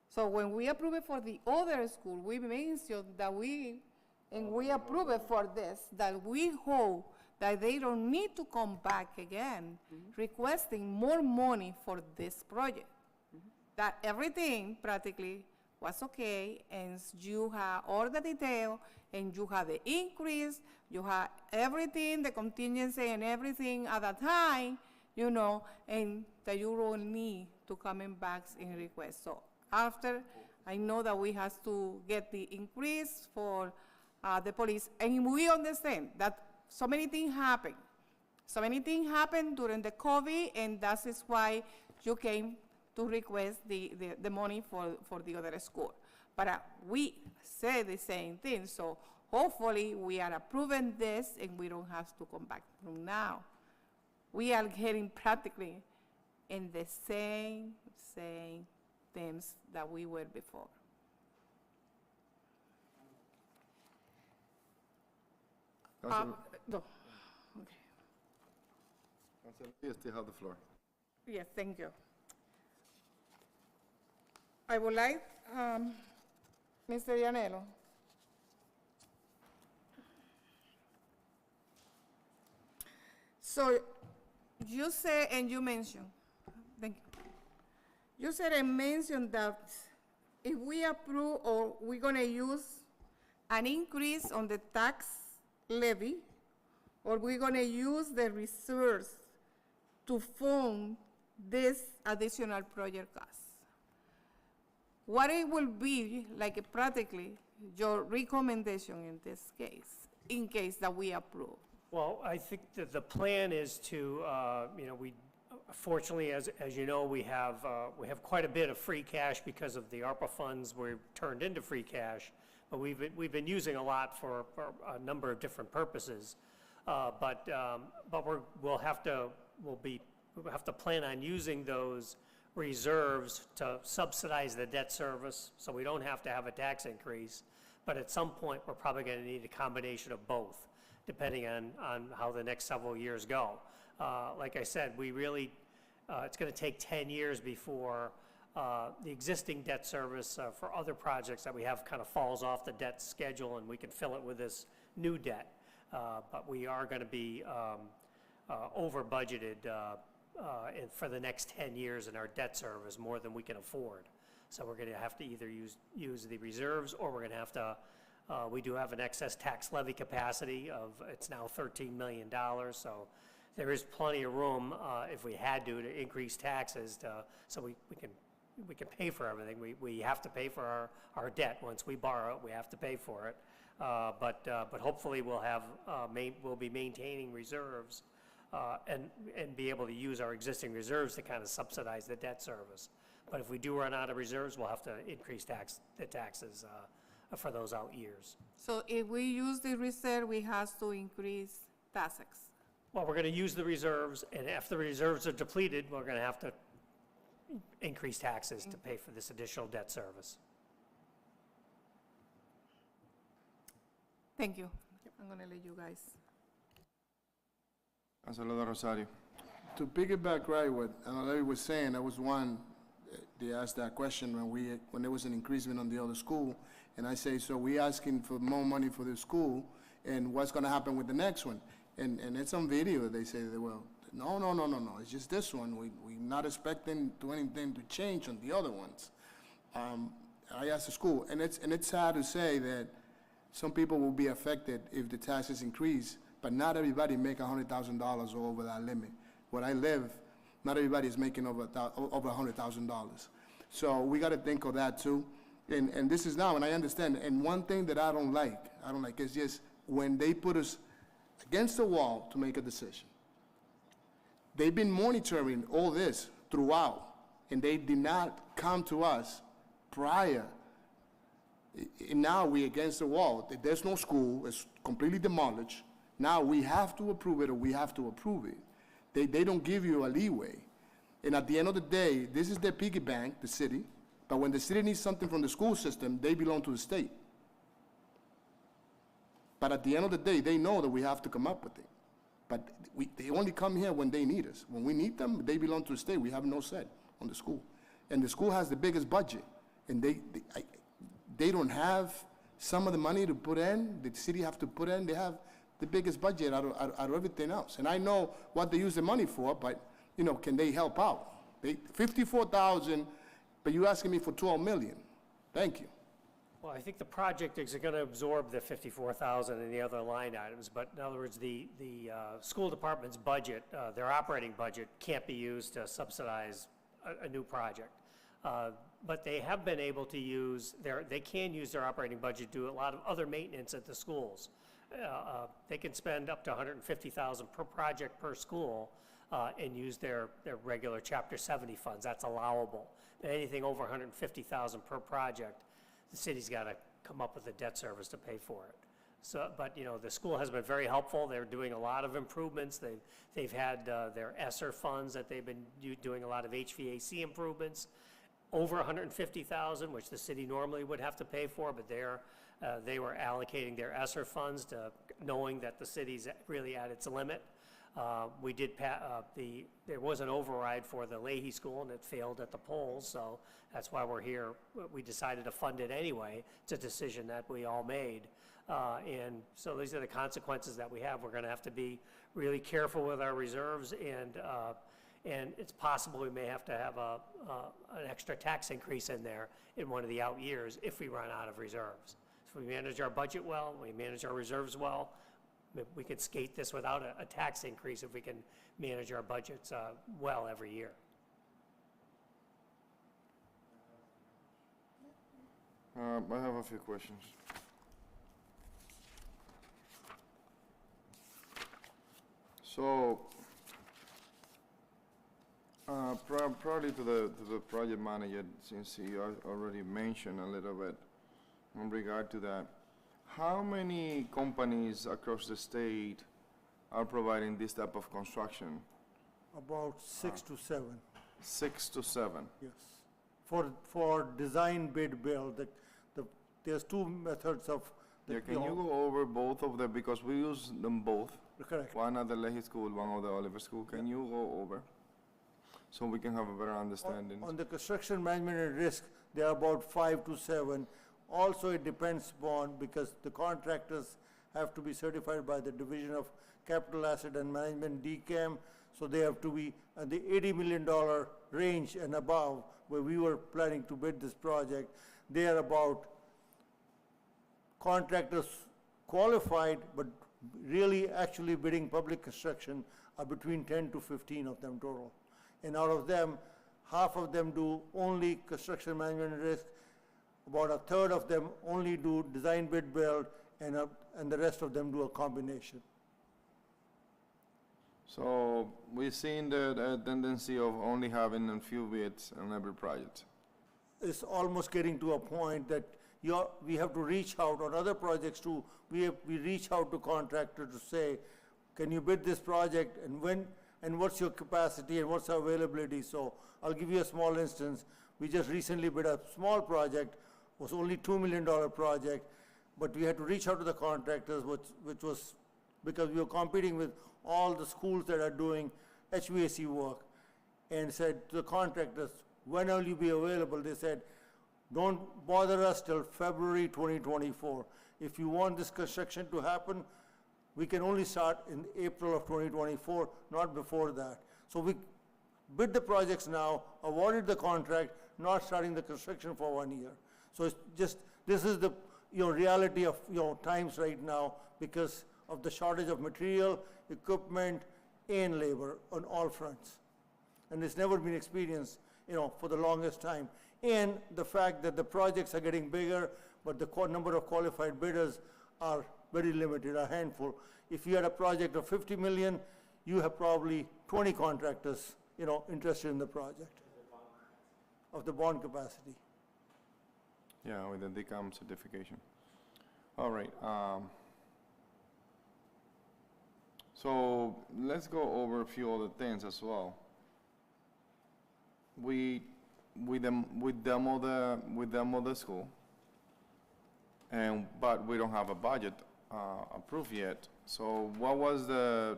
So when we approve it for the other school, we mentioned that we approve it for this, that we hope that they don't need to come back again requesting more money for this project. That everything practically was okay, and you have all the detail, and you have the increase, you have everything, the contingency and everything at that time, and that you don't need to coming back and request. So after, I know that we have to get the increase for the police, and we understand that so many things happen. So many things happened during the COVID, and that is why you came to request the money for the other school. But we say the same thing, so hopefully we are approving this and we don't have to come back from now. We are getting practically in the same things that we were before. Councilor, No. Okay. Councilor, you still have the floor. Yes, thank you. I would like, Mr. Yanelo, so you said and you mentioned, thank you. You said and mentioned that if we approve or we're gonna use an increase on the tax levy, or we're gonna use the reserves to fund this additional project cost. What it will be, like practically, your recommendation in this case, in case that we approve? Well, I think that the plan is to, we Fortunately, as you know, we have quite a bit of free cash because of the ARPA funds were turned into free cash, but we've been using a lot for a number of different purposes. But we'll have to plan on using those reserves to subsidize the debt service, so we don't have to have a tax increase. But at some point, we're probably going to need a combination of both, depending on how the next several years go. Like I said, we really, it's going to take 10 years before the existing debt service for other projects that we have kind of falls off the debt schedule, and we can fill it with this new debt. But we are going to be over budgeted for the next 10 years in our debt service, more than we can afford. So we're going to have to either use the reserves, or we're going to have to, we do have an excess tax levy capacity of, it's now $13 million. So there is plenty of room, if we had to increase taxes so we can pay for everything. We have to pay for our debt. Once we borrow it, we have to pay for it. But hopefully we'll be maintaining reserves and be able to use our existing reserves to kind of subsidize the debt service. But if we do run out of reserves, we'll have to increase the taxes for those out years. So if we use the reserve, we have to increase taxes. Well, we're going to use the reserves, and if the reserves are depleted, we're going to have to increase taxes to pay for this additional debt service. Thank you. I'm going to let you guys. Councilor Rosario. To piggyback right what Larry was saying, I was one, they asked that question when there was an increasement on the other school, and I say, so we asking for more money for the school, and what's gonna happen with the next one? And it's on video, they say, well, no, it's just this one, we're not expecting anything to change on the other ones. I asked the school, and it's sad to say that some people will be affected if the taxes increase, but not everybody make $100,000 or over that limit. Where I live, not everybody is making over $100,000. So we got to think of that too. And this is now, and I understand. And one thing that I don't like is just when they put us against the wall to make a decision. They've been monitoring all this throughout, and they did not come to us prior. And now we're against the wall. There's no school. It's completely demolished. Now we have to approve it, or we have to approve it. They don't give you a leeway. And at the end of the day, this is their piggy bank, the city. But when the city needs something from the school system, they belong to the state. But at the end of the day, they know that we have to come up with it. But they only come here when they need us. When we need them, they belong to the state. We have no say on the school. And the school has the biggest budget. And they don't have some of the money to put in. The city have to put in. They have the biggest budget out of everything else. And I know what they use the money for, but, can they help out? 54,000, but you're asking me for 12 million. Thank you. Well, I think the project is going to absorb the 54,000 and the other line items, but in other words, the school department's budget, their operating budget, can't be used to subsidize a new project. But they have been able to use they can use their operating budget to do a lot of other maintenance at the schools. They can spend up to $150,000 per project per school and use their regular Chapter 70 funds. That's allowable. But anything over $150,000 per project, the city's got to come up with a debt service to pay for it. So, but the school has been very helpful. They're doing a lot of improvements. They've had their ESSER funds that they've been doing a lot of HVAC improvements. Over $150,000, which the city normally would have to pay for, but they were allocating their ESSER funds to knowing that the city's really at its limit. We did there was an override for the Leahy School, and it failed at the polls, so that's why we're here. We decided to fund it anyway. It's a decision that we all made. And so these are the consequences that we have. We're going to have to be really careful with our reserves, and it's possible we may have to have an extra tax increase in there in one of the out years if we run out of reserves. So if we manage our budget well, we manage our reserves well, we could skate this without a tax increase if we can manage our budgets well every year. I have a few questions. So, Probably to the project manager, since he already mentioned a little bit in regard to that. How many companies across the state are providing this type of construction? About 6 to 7, 6 to 7. yes. For design, bid, build, there's two methods of, Yeah, can you go over both of them, because we use them both, correct. one at the Leahy School, one at the Oliver School. Can you go over, so we can have a better understanding? On the construction management and risk, they are about 5 to 7. Also, it depends upon, because the contractors have to be certified by the Division of Capital Asset and Management, DCAM, so they have to be at the $80 million range and above, where we were planning to bid this project. They are about contractors qualified, but really actually bidding public construction are between 10 to 15 of them total. And out of them, half of them do only construction management and risk, about a third of them only do design, bid, build, and the rest of them do a combination. So we've seen the tendency of only having a few bids on every project. It's almost getting to a point that we have to reach out on other projects too. We reach out to contractors to say, can you bid this project, and when, and what's your capacity, and what's our availability? So I'll give you a small instance. We just recently bid a small project, was only $2 million project, but we had to reach out to the contractors, which was because we were competing with all the schools that are doing HVAC work, and said to the contractors, when will you be available? They said, don't bother us till February 2024. If you want this construction to happen, we can only start in April of 2024, not before that. So we bid the projects now, awarded the contract, not starting the construction for 1 year. So it's just, this is the, reality of, times right now, because of the shortage of material, equipment, and labor on all fronts. And it's never been experienced, for the longest time. And the fact that the projects are getting bigger, but the number of qualified bidders are very limited, a handful. If you had a project of 50 million, you have probably 20 contractors, interested in the project of the bond capacity. Yeah, with the DCAM certification. All right. So let's go over a few other things as well. We demo the school, but we don't have a budget approved yet. So what was the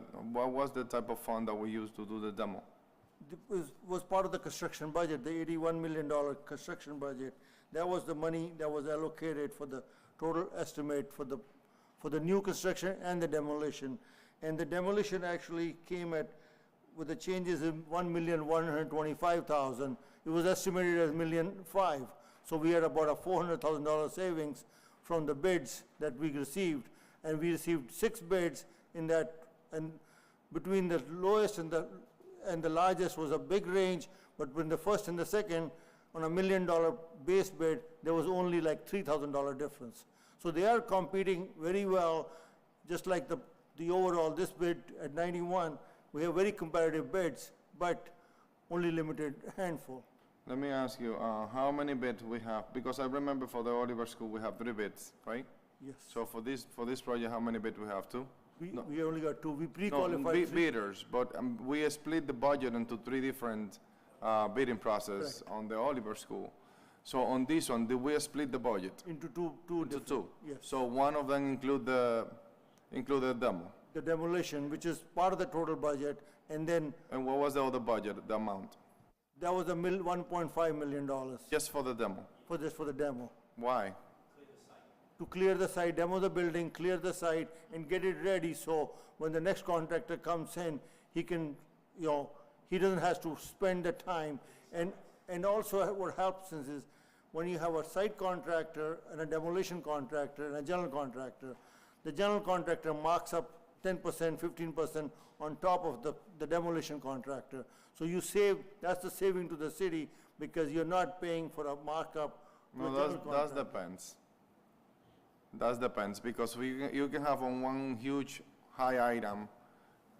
type of fund that we used to do the demo? It was part of the construction budget, the $81 million construction budget. That was the money that was allocated for the total estimate for the new construction and the demolition. And the demolition actually came with the changes in $1,125,000. It was estimated as $1.5 million. So we had about a $400,000 savings from the bids that we received. And we received 6 bids in that, and between the lowest and the largest was a big range, but when the first and the second, on $1 million base bid, there was only like $3,000 difference. So they are competing very well, just like the overall, this bid at 91, we have very competitive bids, but only limited handful. Let me ask you, how many bids we have? Because I remember for the Oliver School, we have 3 bids, right? Yes. So for this project, how many bids we have? 2? We only got 2. We No, pre-qualified 3. bidders, but we split the budget into 3 different bidding process on the Oliver School. So on this one, did we split the budget? Into two Into different. 2? Yes. So one of them include the demo? The demolition, which is part of the total budget, and then And what was the other budget, the amount? that was $1.5 million Just for the demo? for the demo. Why? To clear the site, demo the building, clear the site, and get it ready, so when the next contractor comes in, he can, he doesn't have to spend the time. And also what helps is when you have a site contractor and a demolition contractor and a general contractor, the general contractor marks up 10%, 15% on top of the demolition contractor. So you save, that's the saving to the city, because you're not paying for a markup. to the No, general that contractor. depends. That depends, because you can have on one huge high item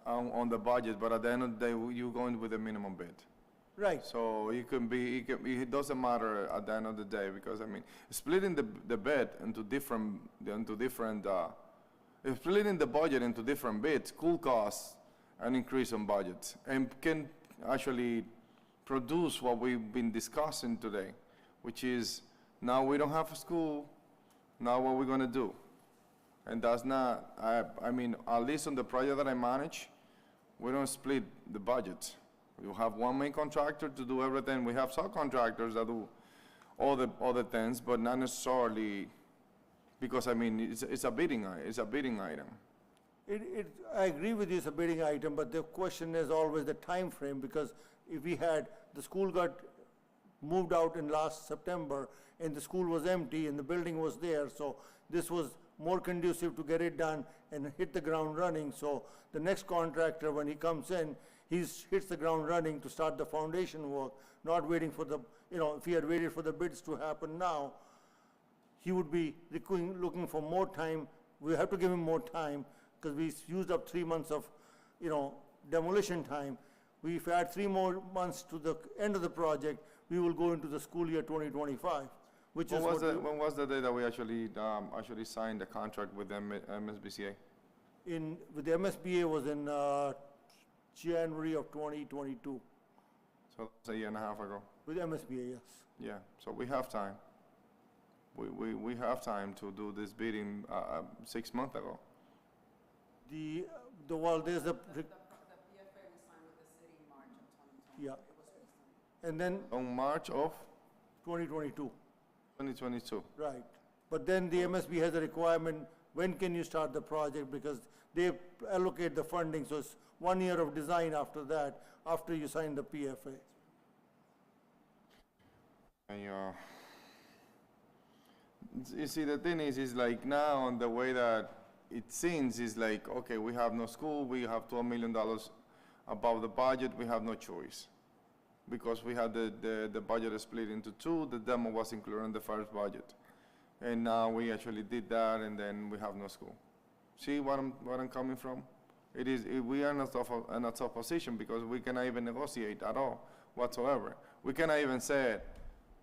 on the budget, but at the end of the day, you're going with a minimum bid. Right. So it doesn't matter at the end of the day, because, I mean, splitting the bid into different, splitting the budget into different bids could cause an increase in budget and can actually produce what we've been discussing today, which is now we don't have a school, now what we're gonna do? And that's not, I mean, at least on the project that I manage, we don't split the budget. We have one main contractor to do everything. We have subcontractors that do all the things, but not necessarily, because, I mean, it's a bidding item. I agree with you, it's a bidding item, but the question is always the time frame, because if we had, the school got moved out in last September, and the school was empty, and the building was there, so this was more conducive to get it done and hit the ground running. So the next contractor, when he comes in, he hits the ground running to start the foundation work, not waiting for the, if he had waited for the bids to happen now, he would be looking for more time. We have to give him more time, because we used up 3 months of, demolition time. If we add 3 more months to the end of the project, we will go into the school year 2025, which is what When was the day that we actually signed the contract with MSBCA? with the MSBA was in January of 2022, So it's a year and a half ago. with MSBA, yes. Yeah, so we have time. We have time to do this bidding 6 months ago. Well, there's a, yeah. And then On March of 2022, 2022. right. But then the MSB has a requirement, when can you start the project? Because they allocate the funding, so it's 1 year of design after that, after you sign the PFA. And you see, the thing is like now, on the way that it seems, is like, okay, we have no school, we have $12 million above the budget, we have no choice. Because we had the budget split into two, the demo was included in the first budget. And now we actually did that, and then we have no school. See what I'm coming from? We are in a tough position, because we cannot even negotiate at all whatsoever. We cannot even say,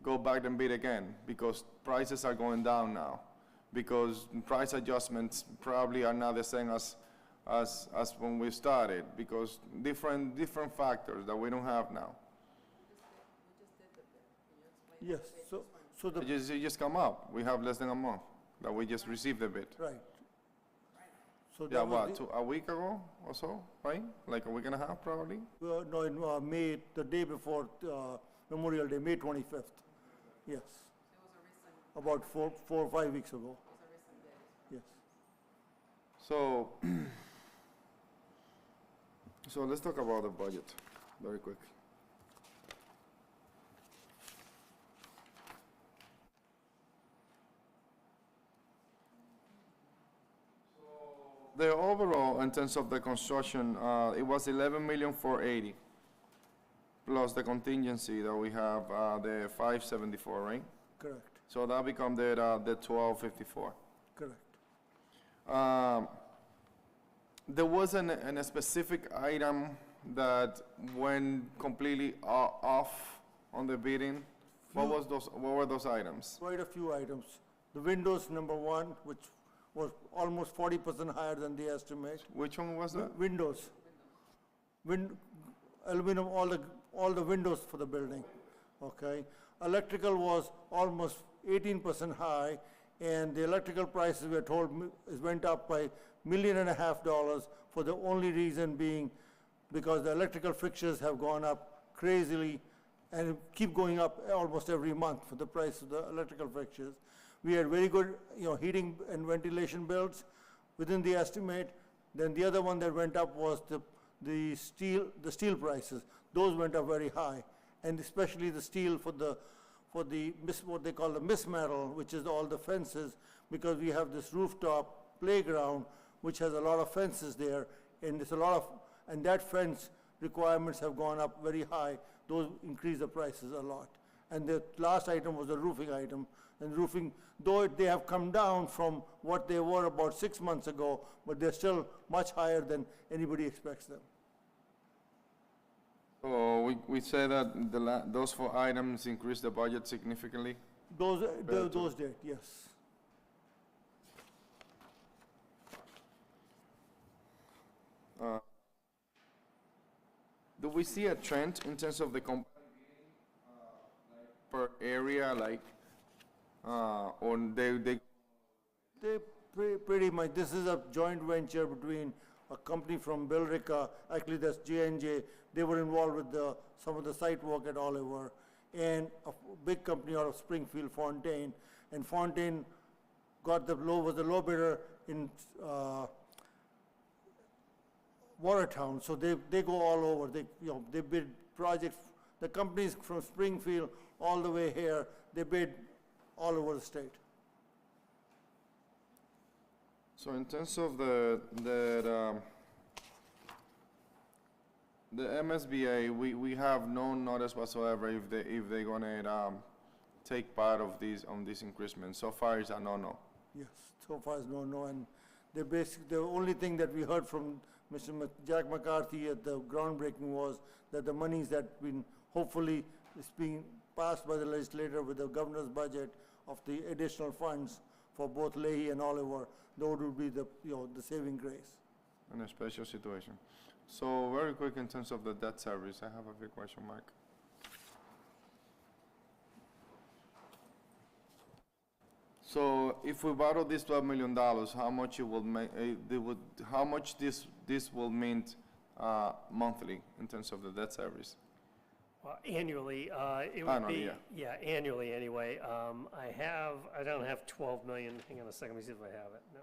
go back and bid again, because prices are going down now. Because price adjustments probably are not the same as when we started, because different factors that we don't have now. Yes, so the, It just come up. We have less than a month that we just received the bid. right. So Yeah, that was what, a week ago or so, right? Like a week and a half, probably? no, in May, the day before Memorial Day, May 25th. Yes. About 4 or 5 weeks ago. Yes. So, so let's talk about the budget very quick. The overall, in terms of the construction, it was 11,480,000 plus the contingency that we have, the 574, right? Correct, So that become the 1254. correct. There wasn't a specific item that went completely off on the bidding. What were those items? Quite a few items. The windows, number one, which was almost 40% higher than the estimate. Which one was that? Windows. Aluminum, all the windows for the building, okay? Electrical was almost 18% high, and the electrical prices, we are told, went up by $1.5 million, for the only reason being because the electrical fixtures have gone up crazily and keep going up almost every month for the price of the electrical fixtures. We had very good, heating and ventilation bills within the estimate. Then the other one that went up was the steel prices. Those went up very high, and especially the steel for what they call the mist metal, which is all the fences, because we have this rooftop playground which has a lot of fences there, and and that fence requirements have gone up very high. Those increase the prices a lot. And the last item was the roofing item. And roofing, though they have come down from what they were about 6 months ago, but they're still much higher than anybody expects them. So we said that those 4 items increase the budget significantly? Those did, yes. Do we see a trend in terms of the per area, like, or they They pretty much, this is a joint venture between a company from Billerica, actually that's J&J, they were involved with some of the site work at Oliver, and a big company out of Springfield, Fontaine, and Fontaine was the low bidder in Watertown, so they go all over, they bid projects, the companies from Springfield all the way here, they bid all over the state. So in terms of the MSBA, we have no notice whatsoever if they're gonna take part of these on this increasement. So far, it's a no. Yes, so far as no, and the only thing that we heard from Mr. Jack McCarthy at the groundbreaking was that the monies that been, hopefully, is being passed by the legislature with the governor's budget of the additional funds for both Leahy and Oliver, those would be the saving grace. In a special situation. So very quick in terms of the debt service, I have a big question mark. So if we borrow this $12 million, how much it will make? How much this will mean monthly in terms of the debt service? Well, annually, it would Annually, be, yeah. annually anyway. I don't have 12 million, hang on a second, let me see if I have it, no.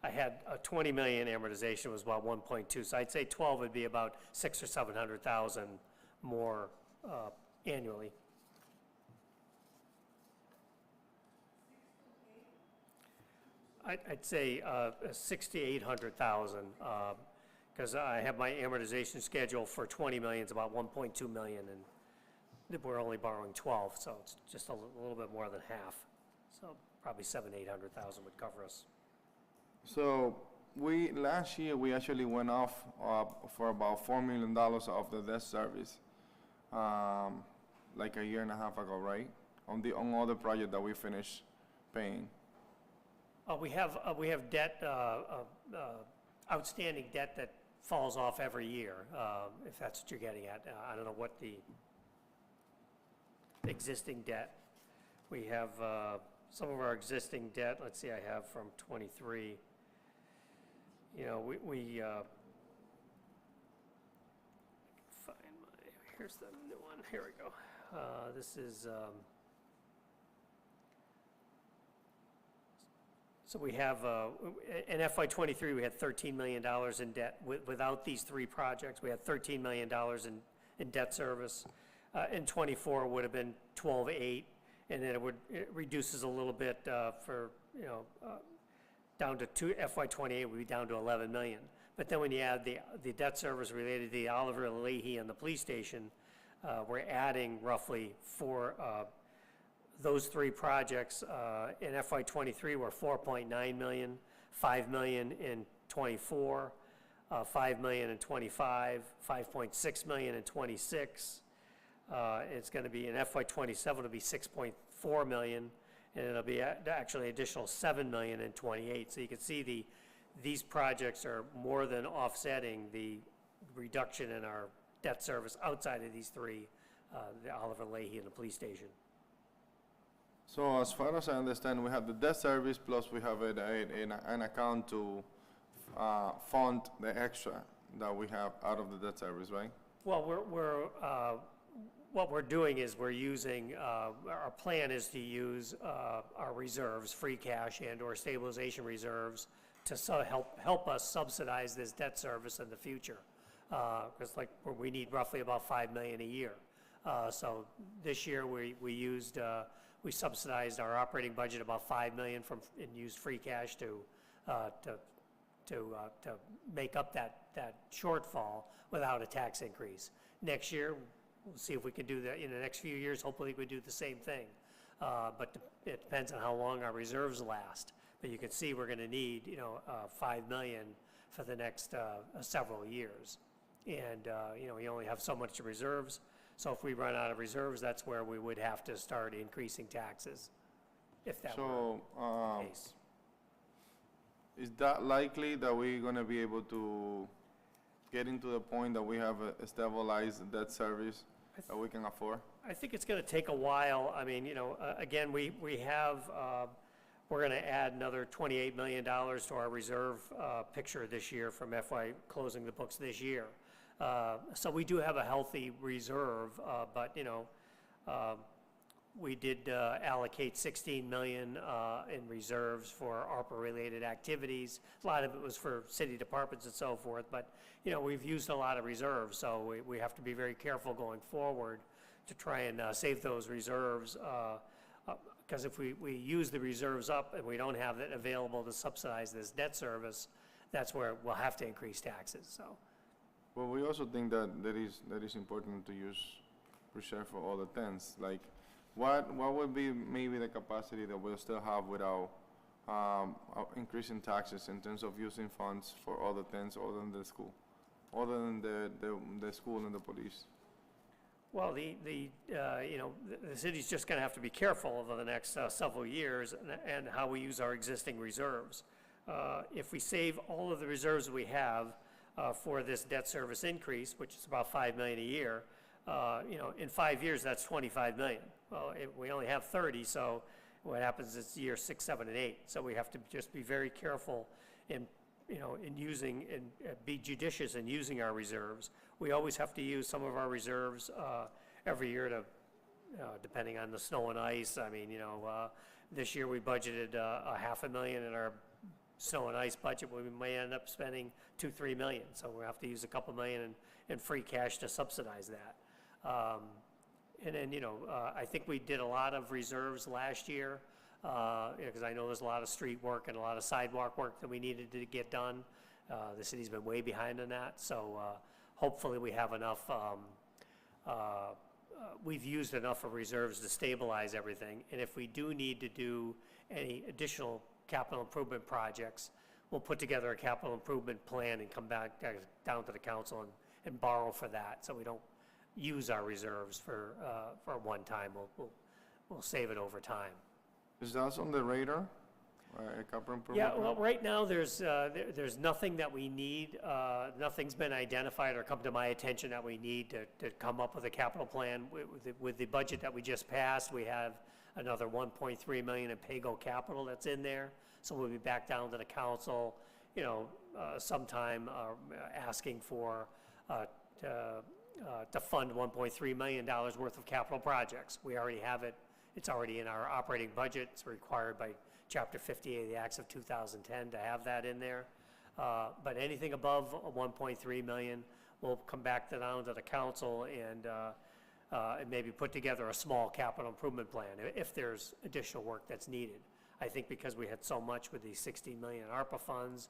I had 20 million amortization was about 1.2, so I'd say 12 would be about 600,000 or 700,000 more annually. I'd say 600,000 to 800,000, because I have my amortization schedule for 20 million, it's about 1.2 million, and we're only borrowing 12, so it's just a little bit more than half. So probably 700,000 to 800,000 would cover us. So last year, we actually went off for about $4 million of the debt service, like a year and a half ago, right? On all the project that we finished paying. We have debt, outstanding debt that falls off every year, if that's what you're getting at. I don't know what the existing debt. We have some of our existing debt, let's see, I have from 23. You know, here's the new one, here we go. This is, so we have, in FY23, we had $13 million in debt. Without these 3 projects, we had $13 million in debt service. In '24, it would have been 12.8, and then it reduces a little bit for, down to FY28 would be down to 11 million. But then when you add the debt service related to the Oliver, Leahy, and the police station, we're adding roughly for those 3 projects in FY23 were 4.9 million, 5 million in '24, 5 million in '25, 5.6 million in '26. It's going to be in FY27, it'll be 6.4 million, and it'll be actually additional 7 million in '28. So you can see these projects are more than offsetting the reduction in our debt service outside of these 3, the Oliver, Leahy, and the police station. So as far as I understand, we have the debt service plus we have an account to fund the extra that we have out of the debt service, right? Well, what we're doing is we're using, our plan is to use our reserves, free cash and/or stabilization reserves to help us subsidize this debt service in the future. Because we need roughly about 5 million a year. So this year we subsidized our operating budget about 5 million and used free cash to make up that shortfall without a tax increase. Next year, we'll see if we can do that. In the next few years, hopefully we do the same thing. But it depends on how long our reserves last. But you can see we're going to need, 5 million for the next several years. And, you know, we only have so much reserves. So if we run out of reserves, that's where we would have to start increasing taxes, if that were So, the case. is that likely that we're gonna be able to get into the point that we have a stabilized debt service that we can afford? I think it's going to take a while. I mean, you know, again, we have, we're going to add another $28 million to our reserve picture this year from FY closing the books this year. So we do have a healthy reserve, but, you know, we did allocate 16 million in reserves for ARPA-related activities. A lot of it was for city departments and so forth, but, you know, we've used a lot of reserves, so we have to be very careful going forward to try and save those reserves, because if we use the reserves up and we don't have it available to subsidize this debt service, that's where we'll have to increase taxes, so. Well, we also think that that is important to use reserve for other things, like what would be maybe the capacity that we'll still have without increasing taxes in terms of using funds for other things other than the school, other than the school and the police? Well, you know, the city's just going to have to be careful over the next several years and how we use our existing reserves. If we save all of the reserves we have for this debt service increase, which is about $5 million a year, you know, in 5 years, that's $25 million. Well, we only have 30, so what happens is year 6, 7, and 8. So we have to just be very careful in, you know, in using and be judicious in using our reserves. We always have to use some of our reserves every year to, depending on the snow and ice. I mean, you know, this year we budgeted $500,000 in our snow and ice budget. We may end up spending $2-3 million, so we have to use a couple million in free cash to subsidize that. And then, you know, I think we did a lot of reserves last year, because I know there's a lot of street work and a lot of sidewalk work that we needed to get done. The city's been way behind on that, so hopefully we have enough, we've used enough of reserves to stabilize everything. And if we do need to do any additional capital improvement projects, we'll put together a capital improvement plan and come back down to the council and borrow for that, so we don't use our reserves for one time. We'll save it over time. Is that on the radar? A capital improvement? Yeah, well, right now, there's nothing that we need, nothing's been identified or come to my attention that we need to come up with a capital plan. With the budget that we just passed, we have another 1.3 million in PAYGO capital that's in there, so we'll be back down to the council, you know, sometime asking for, to fund $1.3 million worth of capital projects. We already have it. It's already in our operating budget. It's required by Chapter 58 of the Acts of 2010 to have that in there. But anything above 1.3 million, we'll come back down to the council and maybe put together a small capital improvement plan if there's additional work that's needed. I think because we had so much with the 16 million in ARPA funds,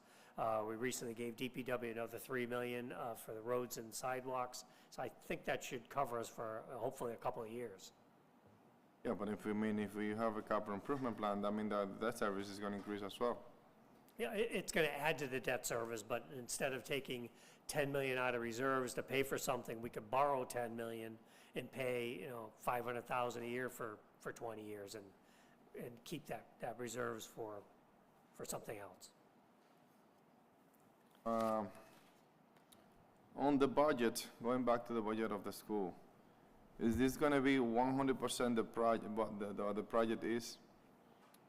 we recently gave DPW another 3 million for the roads and sidewalks. So I think that should cover us for hopefully a couple of years. Yeah, but if we have a capital improvement plan, that means that debt service is going to increase as well. Yeah, it's going to add to the debt service, but instead of taking 10 million out of reserves to pay for something, we could borrow 10 million and pay, you know, 500,000 a year for 20 years and keep that reserves for something else. On the budget, going back to the budget of the school, is this going to be 100% the project, what the project is?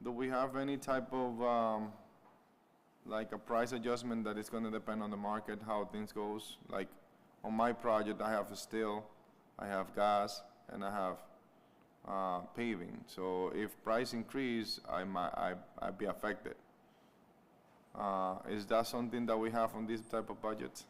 Do we have any type of, like a price adjustment that is going to depend on the market, how things goes? Like on my project, I have steel, I have gas, and I have paving. So if price increase, I'd be affected. Is that something that we have on this type of budget?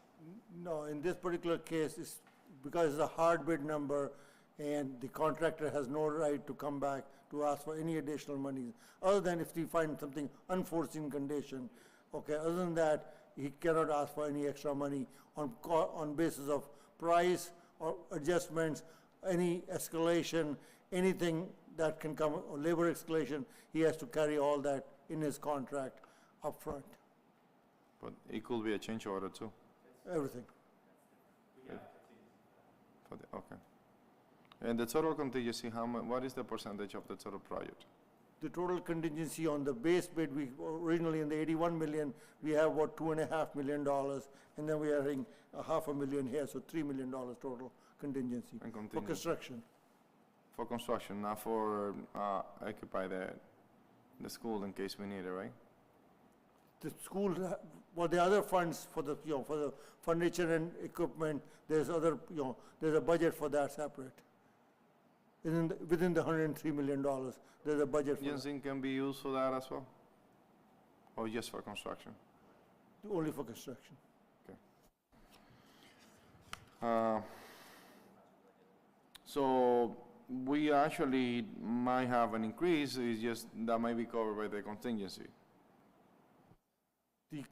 No, in this particular case, it's because it's a hard bid number, and the contractor has no right to come back to ask for any additional money, other than if he finds something unforeseen condition. Okay, other than that, he cannot ask for any extra money on basis of price or adjustments, any escalation, anything that can come, or labor escalation, he has to carry all that in his contract up front. But it could be a change order too. Everything. And the total contingency, what is the percentage of the total project? The total contingency on the base bid, we originally in the 81 million, we have about $2.5 million, and then we are having $500,000 here, so $3 million total contingency And for contingency. construction. For construction, not for occupy the school in case we need it, right? The school, well, the other funds for the, for the furniture and equipment, there's other, there's a budget for that separate. Within the $103 million, there's a budget for that, Contingency can be used for that as well? Or just for construction? only for construction. So we actually might have an increase, it's just that might be covered by the contingency. The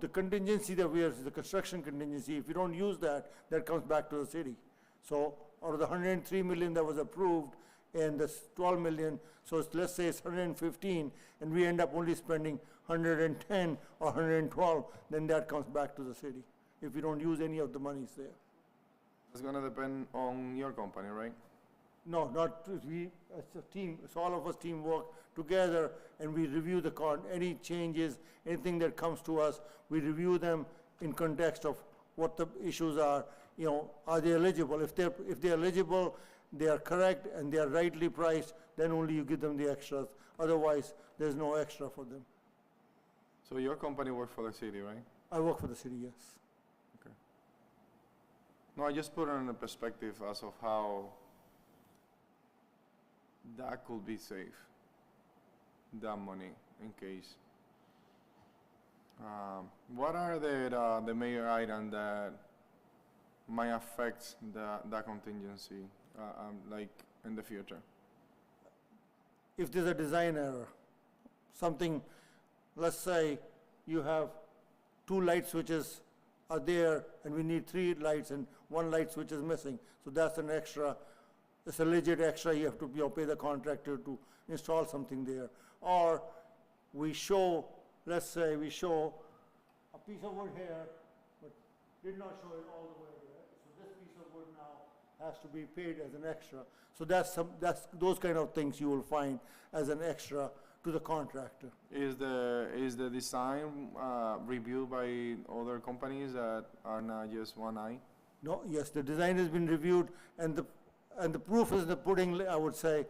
contingency that the construction contingency, if you don't use that, that comes back to the city. So out of the 103 million that was approved and the 12 million, so let's say it's 115, and we end up only spending 110 or 112, then that comes back to the city, if we don't use any of the monies there. It's gonna depend on your company, right? No, not, we, as a team, so all of us team work together and we review any changes, anything that comes to us, we review them in context of what the issues are, are they eligible? If they're eligible, they are correct and they are rightly priced, then only you give them the extras. Otherwise, there's no extra for them. So your company works for the city, right? I work for the city, yes. No, I just put it in a perspective as of how that could be safe, that money, in case. What are the major items that might affect that contingency, like in the future? If there's a design error, something, let's say you have 2 light switches are there and we need 3 lights and 1 light switch is missing, so that's an extra, it's a legit extra, you have to pay the contractor to install something there. Or we show, let's say we show a piece of wood here, but did not show it all the way there, so this piece of wood now has to be paid as an extra. So that's those kind of things you will find as an extra to the contractor. Is the design reviewed by other companies that are not just one eye? No, yes, the design has been reviewed, and the proof is in the pudding, I would say.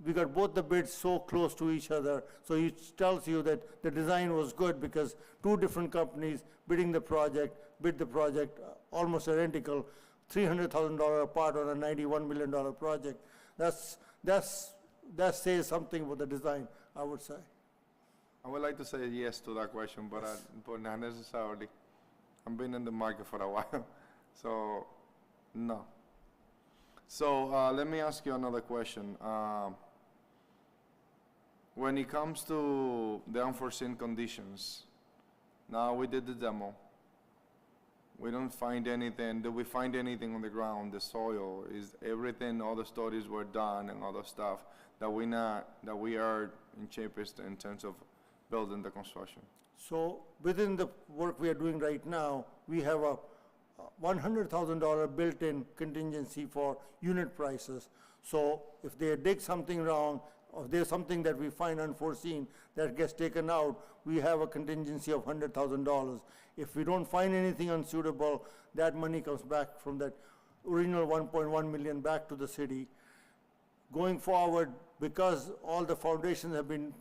We got both the bids so close to each other, so it tells you that the design was good because 2 different companies bid the project almost identical, $300,000 apart on a $91 million project. That says something about the design, I would say. I would like to say yes to that question, but not necessarily. I've been in the market for a while, so no. So let me ask you another question. When it comes to the unforeseen conditions, now we did the demo. We don't find anything. Did we find anything on the ground, the soil? Is everything, all the studies were done and all the stuff that we are in cheapest in terms of building the construction? So within the work we are doing right now, we have a $100,000 built-in contingency for unit prices. So if they dig something wrong, or if there's something that we find unforeseen that gets taken out, we have a contingency of $100,000. If we don't find anything unsuitable, that money comes back from that original 1.1 million back to the city. Going forward, because all the foundations have been,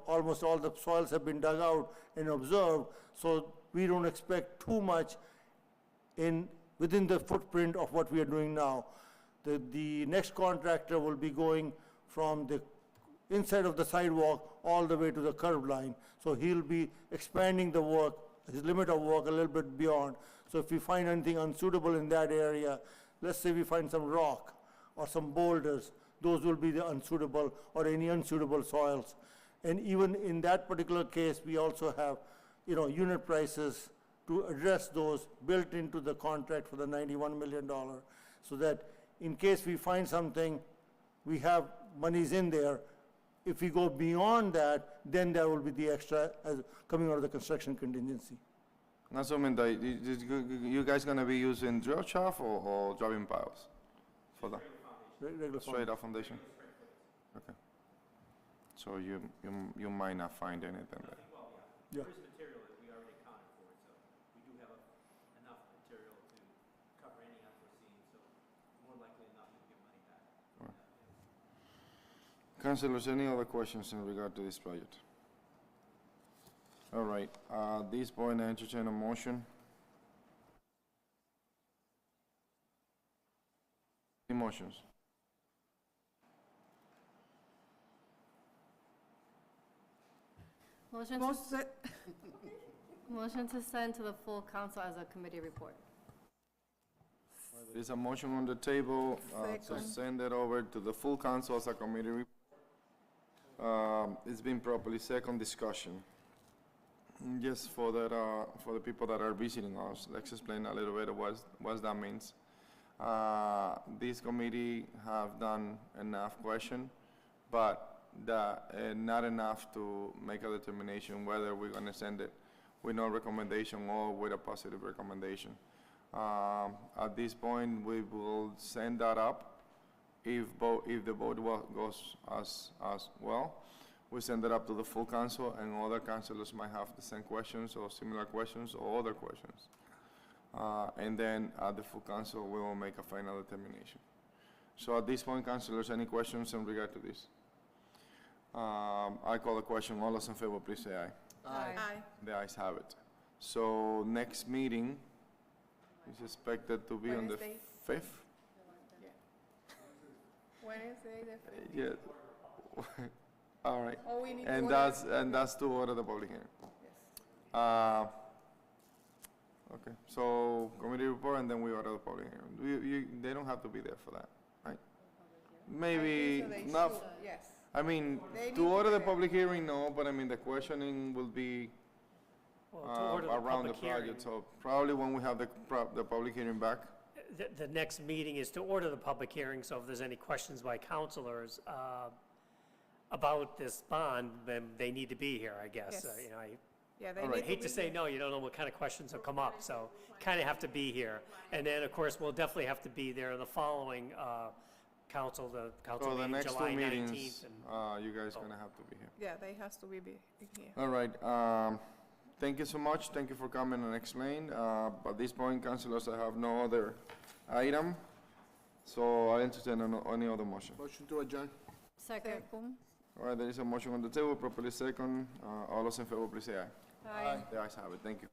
almost all the soils have been dug out and observed, so we don't expect too much within the footprint of what we are doing now. The next contractor will be going from the inside of the sidewalk all the way to the curb line. So he'll be expanding the work, his limit of work a little bit beyond. So if we find anything unsuitable in that area, let's say we find some rock or some boulders, those will be the unsuitable or any unsuitable soils. And even in that particular case, we also have, unit prices to address those built into the contract for the $91 million, so that in case we find something, we have monies in there. If we go beyond that, then there will be the extra coming out of the construction contingency. I'm assuming that you guys gonna be using drill shaft or driving piles for that? regular fund. Straight off foundation? Okay. So you might not find anything there. Yeah. There is material that we already accounted for, so we do have enough material to cover any unforeseen, so more likely enough you'll get money back. Councilors, any other questions in regard to this project? All right, this point, I entertain a motion. Any motions? Motion to, motion to send to the full council as a committee report. There's a motion on the table to Second. send it over to the full council as a committee report. It's been properly second discussion. Just for that, for the people that are visiting us, let's explain a little bit what that means. This committee have done enough question, but not enough to make a determination whether we're gonna send it with no recommendation or with a positive recommendation. At this point, we will send that up. If the vote goes as well, we send it up to the full council, and other councilors might have the same questions or similar questions or other questions. And then at the full council, we will make a final determination. So at this point, councilors, any questions in regard to this? I call the question. All those in favor, please say aye. Aye. The ayes have it. So next meeting is expected to be on the Wednesday. 5th? Wednesday, the 5th. Yeah. All right. Oh, we need to And order- that's to order the public hearing. Yes. Okay, so committee report, and then we order the public hearing. They don't have to be there for that, right? Maybe, So they not, should, yes. I mean, They need to to order be the there. public hearing, no, but I mean, the questioning will be Well, to order the around the public hearing, project. So probably when we have the public hearing back, the next meeting is to order the public hearing, so if there's any questions by counselors about this bond, then they need to be here, I guess. Yes. You know, Yeah, they All need right. to hate to be say here. no, you don't know what kind of questions will come up, so kind of have to be here. And then, of course, we'll definitely have to be there the following council so the meeting, next two July 19th. meetings, you guys gonna have to be here. Yeah, they has to be here. All right, thank you so much. Thank you for coming and explain. At this point, councilors, I have no other item, so I entertain any other motion. Motion to adjourn. Second. Second. All right, there is a motion on the table, properly second. All those in favor, please say aye. Aye. The ayes have it. Thank you.